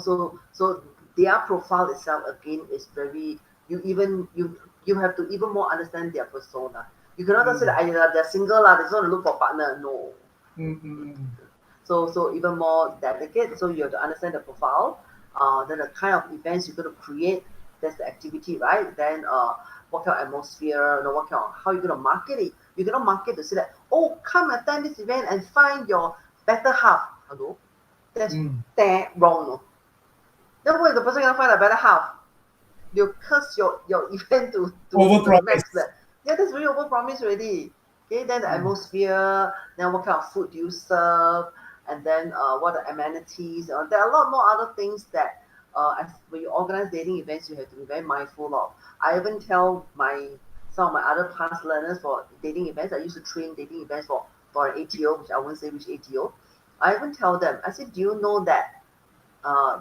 So their profile itself again is very you have to even more understand their persona. You cannot just say Mm, that they're single lah, they just want to look for a partner. No. mm, mm, mm. So even more delicate. So you have to understand the profile, then the kind of events you're going to create. That's the activity, right? Then what kind of atmosphere, what kind of how you're going to market it. You cannot market to say that, oh, come attend this event and find your better half. Hello, that's Mm. that wrong. No. Then what if the person cannot find a better half? You curse your event to the max. Overpromise. Yeah, that's really overpromise already. Okay, then the Mm. atmosphere, then what kind of food do you serve, and then what are the amenities. There are a lot more other things that as when you organize dating events, you have to be very mindful of. I even tell some of my other past learners for dating events. I used to train dating events for an ATO, which I won't say which ATO. I even tell them, I said, do you know that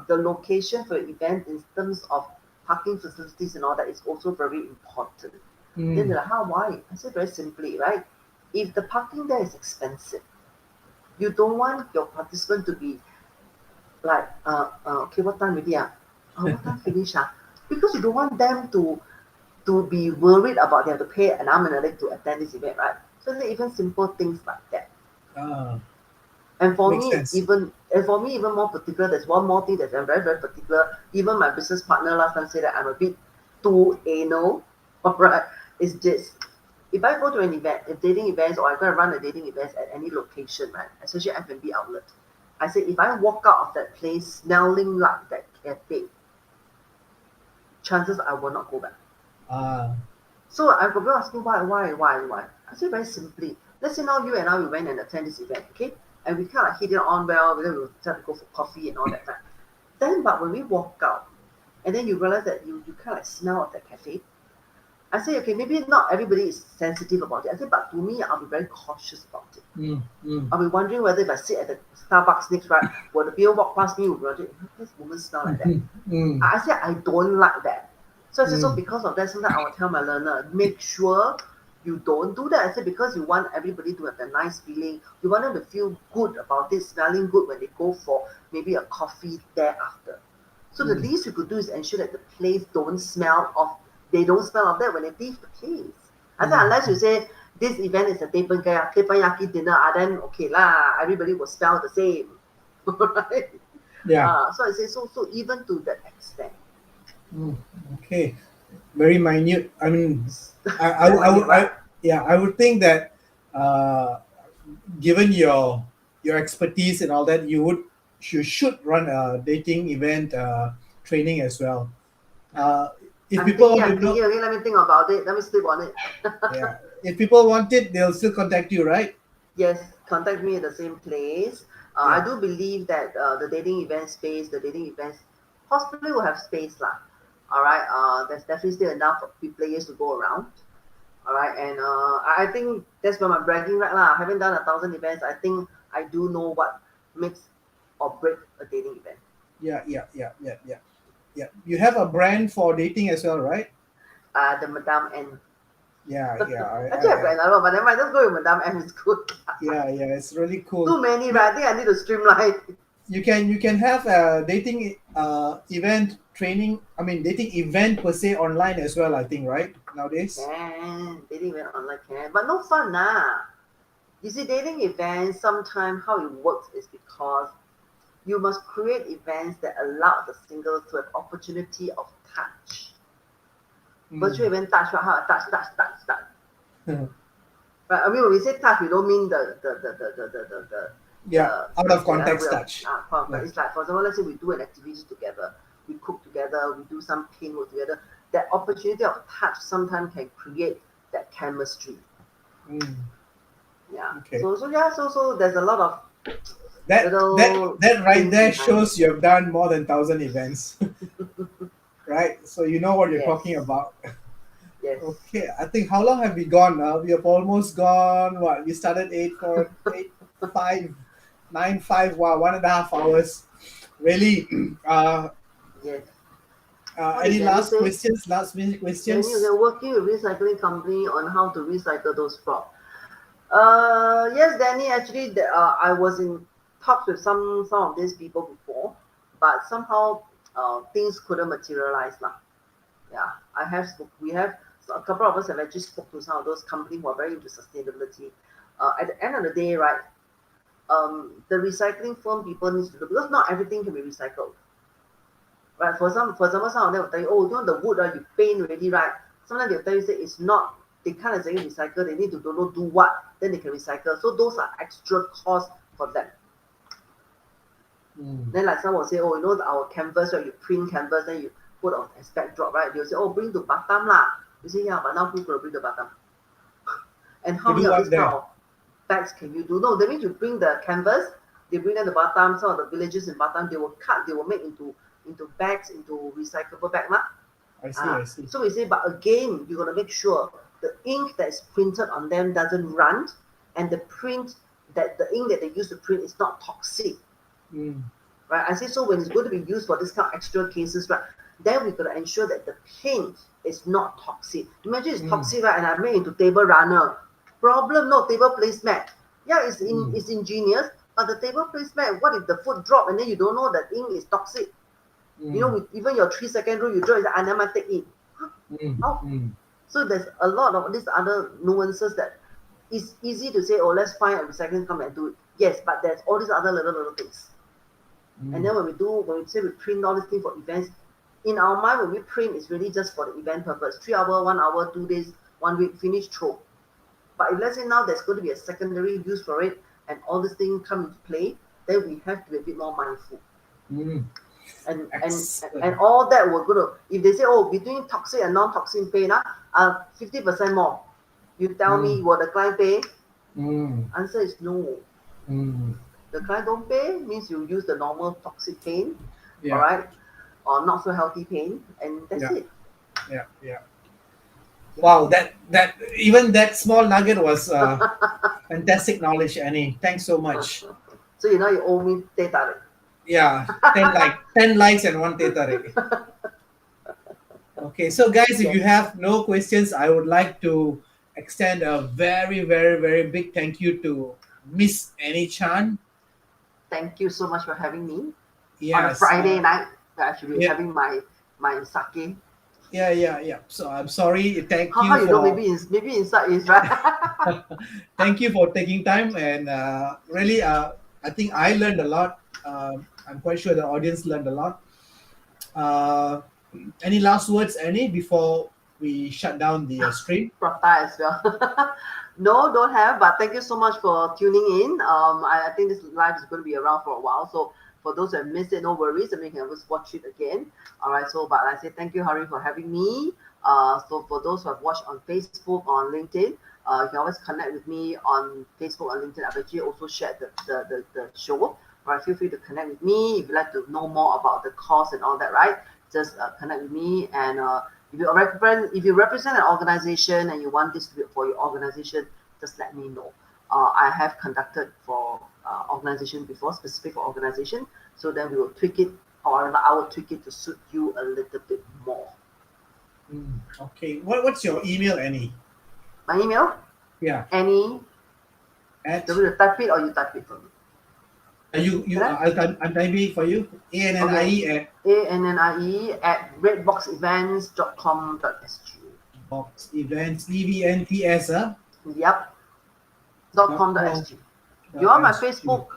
the location for your event in terms of parking facilities and all that is also very important. Then Mm. they're like, how, why? I said very simply, right? If the parking there is expensive, you don't want your participant to be like, okay, what time already? What time finish? Because you don't want them to be worried about they have to pay an arm and a leg to attend this event, right? So even simple things like that. Ah, And for makes me, sense. even more particular, there's one more thing that I'm very, very particular. Even my business partner last time said that I'm a bit too anal. All right. It's just if I go to an event, a dating events, or I'm gonna run a dating events at any location, right? Especially F&B outlet. I said if I walk out of that place smelling like that cafe, chances I will not go back. Ah, So I'm probably asking why? I say very simply, let's say now you and I we went and attend this event, okay? And we kind of hit it on well, then we start to go for coffee and all that, right? Then but when we walk out, and then you realize that you kind of smell of that cafe, I say, okay, maybe not everybody is sensitive about it. I say, but to me, I'll be very cautious about it. I'll be wondering whether if I sit at the Starbucks next, right, will the people walk past me, will be wondering, this woman smell like that. I say, I don't like that. So I say, so because of that, sometimes I will tell my learner, make sure you don't do that. I said, because you want everybody to have a nice feeling. You want them to feel good about it, smelling good when they go for maybe a coffee thereafter. So the least you could do is ensure that the place don't smell of, they don't smell of that when they leave the place. I said, unless you say, this event is a teppanyaki dinner, then okay lah, everybody will smell the same. Right? Yeah. So I say, so even to that extent. Okay. Very minute. I mean, I would think that given your expertise and all that, you should run a dating event training as well. If I'm people thinking, want to know, okay, let me think about it. Let me sleep on it. yeah, if people want it, they'll still contact you, right? Yes, contact me at the same place. I Yeah. do believe that the dating event space, the dating events possibly will have space lah. All right. There's definitely still enough players to go around. All right, and I think that's where my bragging right lah. Having done 1,000 events, I think I do know what makes or break a dating event. Yeah. You have a brand for dating as well, right? The Madame N. Yeah. Actually, I've got another one, but never mind. Just go with Madame N. It's good. Yeah. It's really cool. Too many, right? I think I need to streamline. You can have a dating event training. I mean, dating event per se online as well. I think, right, nowadays. Can dating event online can, but no fun nah. You see, dating events sometimes how it works is because you must create events that allow the singles to have opportunity of touch. Virtual event touch, right? How touch. Right? I mean, when we say touch, we don't mean the Yeah, out of context touch. It's like, for example, let's say we do an activity together, we cook together, we do some paint work together. That opportunity of touch sometimes can create that chemistry. Yeah. Okay. So there's a lot of That right things there behind shows you have done more than 1,000 events, right? So you know what you're talking about. Yes. Okay, I think how long have we gone now? We have almost gone. What we started 8, 4, 8, 5, 9, 5. Wow, 1.5 hours. Really. Yes. Any did last Danny say? questions? Last minute questions? They're working with recycling company on how to recycle those props. Yes, Danny. Actually, I was in talks with some of these people before, but somehow things couldn't materialize now. Yeah, we have a couple of us have actually spoke to some of those companies who are very into sustainability. At the end of the day, right, the recycling firm people needs to do, because not everything can be recycled. Right, for example, some of them will tell you, oh, you know the wood, you paint already, right? Sometimes they'll tell you, say it's not, they can't exactly recycle, they need to don't know do what, then they can recycle. So those are extra costs for them. Then like some will say, oh, you know our canvas, right? You print canvas, then you put on as backdrop, right? They'll say, oh, bring to Batam lah. You say, yeah, but now who's going to bring to Batam? And how many of these kind of bags can you do? No, that means you bring the canvas, they bring them to Batam, some of the villages in Batam, they will cut, they will make into bags, into recyclable bag. I see. So we say, but again, you got to make sure the ink that is printed on them doesn't run, and the ink that they use to print is not toxic. Right? I say, so when it's going to be used for this kind of extra cases, right, then we got to ensure that the paint is not toxic. Imagine it's toxic, right, and I made into table runner. Problem, no table placemat. Yeah, it's ingenious, but the table placemat, what if the foot drop and then you don't know that ink is toxic? You know, with even your 3-second rule, you draw it, I never take it. So there's a lot of these other nuances that it's easy to say, oh, let's find a recycling company and do it. Yes, but there's all these other little things. And then when we say we print all these things for events, in our mind, when we print, it's really just for the event purpose. 3 hours, 1 hour, 2 days, 1 week, finish, throw. But if let's say now there's going to be a secondary use for it and all these things come into play, then we have to be a bit more mindful. And all that we're going to, if they say, oh, between toxic and non-toxic paint, 50% more. You tell me, will the client pay? Answer is no. The client don't pay, means you use the normal toxic paint, all right, or not so healthy paint, and that's it. Yeah. Wow, that even that small nugget was fantastic knowledge, Annie. Thanks so much. So you know you owe me teh tarik. Yeah, 10 likes and one tetarik. Okay, so guys, if you Yes. have no questions, I would like to extend a very, very, very big thank you to Miss Annie Chan. Thank you so much for having me on a Yes, Friday night. I should be yeah, having my sake. yeah. So I'm sorry. Thank How you you know? for Maybe inside is right. thank you for taking time and really, I think I learned a lot. I'm quite sure the audience learned a lot. Uh, any last words, Annie, before we shut down the stream? Prata as well. No, don't have. But thank you so much for tuning in. I think this live is going to be around for a while. So for those who have missed it, no worries. I mean, you can always watch it again. All right. So, but I say thank you, Hari, for having me. So for those who have watched on Facebook, on LinkedIn, you can always connect with me on Facebook or LinkedIn. I've actually also shared the show. All right. Feel free to connect with me if you'd like to know more about the course and all that. Right. Just connect with me and. If you represent an organization and you want this to be for your organization, just let me know. I have conducted for organization before, specific for organization. So then we will tweak it, or I will tweak it to suit you a little bit more. Okay. What's your email, Annie? My email, Yeah. Annie. At Do you want to type it or you type it for me? you Can I? I'm typing for you. Okay. ANNIE at ANNIE@redboxevents.com.sg. box events events Yep. Dot dot com dot com sg. You dot want my sg. Facebook?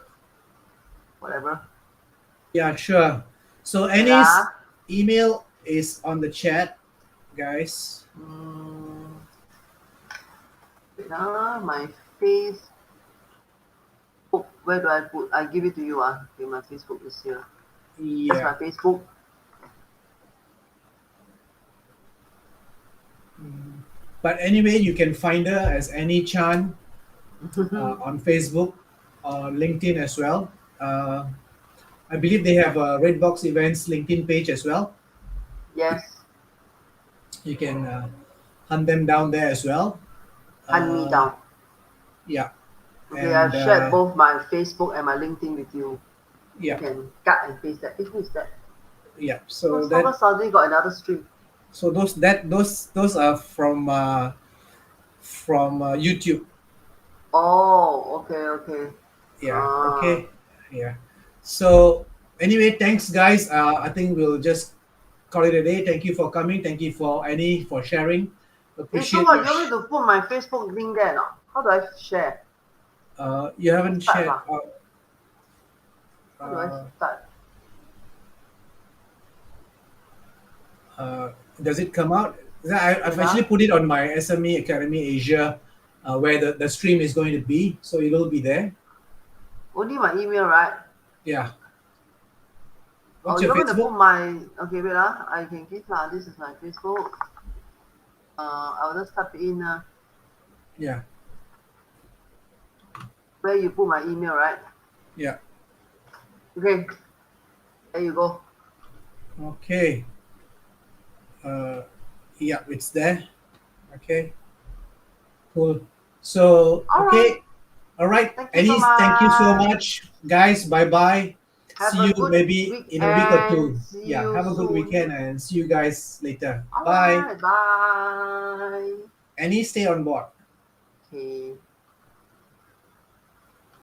Whatever. Yeah, sure. So Wait, Annie's email is on the chat, guys. Mm, my face. Oh, where do I put? I give it to you. Okay, my Facebook is here. That's my Yeah. Facebook. But anyway, you can find her as Annie Chan on Facebook, LinkedIn as well. I believe they have a Redbox Events LinkedIn page as well. Yes, You can hunt them down there as well. hunt me Uh, down. yeah, Okay, and I've shared both my Facebook and my LinkedIn with you. You yeah, can cut and paste that. Who is that? yeah. Oh, someone suddenly got another stream. So those are from YouTube. Oh, okay. Yeah. Ah, Okay. Yeah. So anyway, thanks guys. I think we'll just call it a day. Thank you for coming. Thank you for Annie for sharing. hey, so Appreciate what? your. You want me to put my Facebook link there now? How do I share? You haven't Type shared. How do I Uh, start? uh, does it come out? I've Wait, actually put it on my SME Academy Asia, where the stream is going to be. So it will be there. Only my email, right? Yeah. Oh, What's you your want me to Facebook? put my okay? Wait, I can give this is my Facebook. I'll just type in Yeah. where you put my email, right? Yeah. Okay, there you go. Okay. Uh, yeah, it's there. Okay. Cool. So, All right. okay. All right. Thank you so Anis, thank you so much. much. Guys, bye bye. Have See a you good maybe in a week or weekend. two. See Yeah. you Have a good weekend soon. and see you guys later. All Bye. right. Bye. Annie, stay on board. Okay.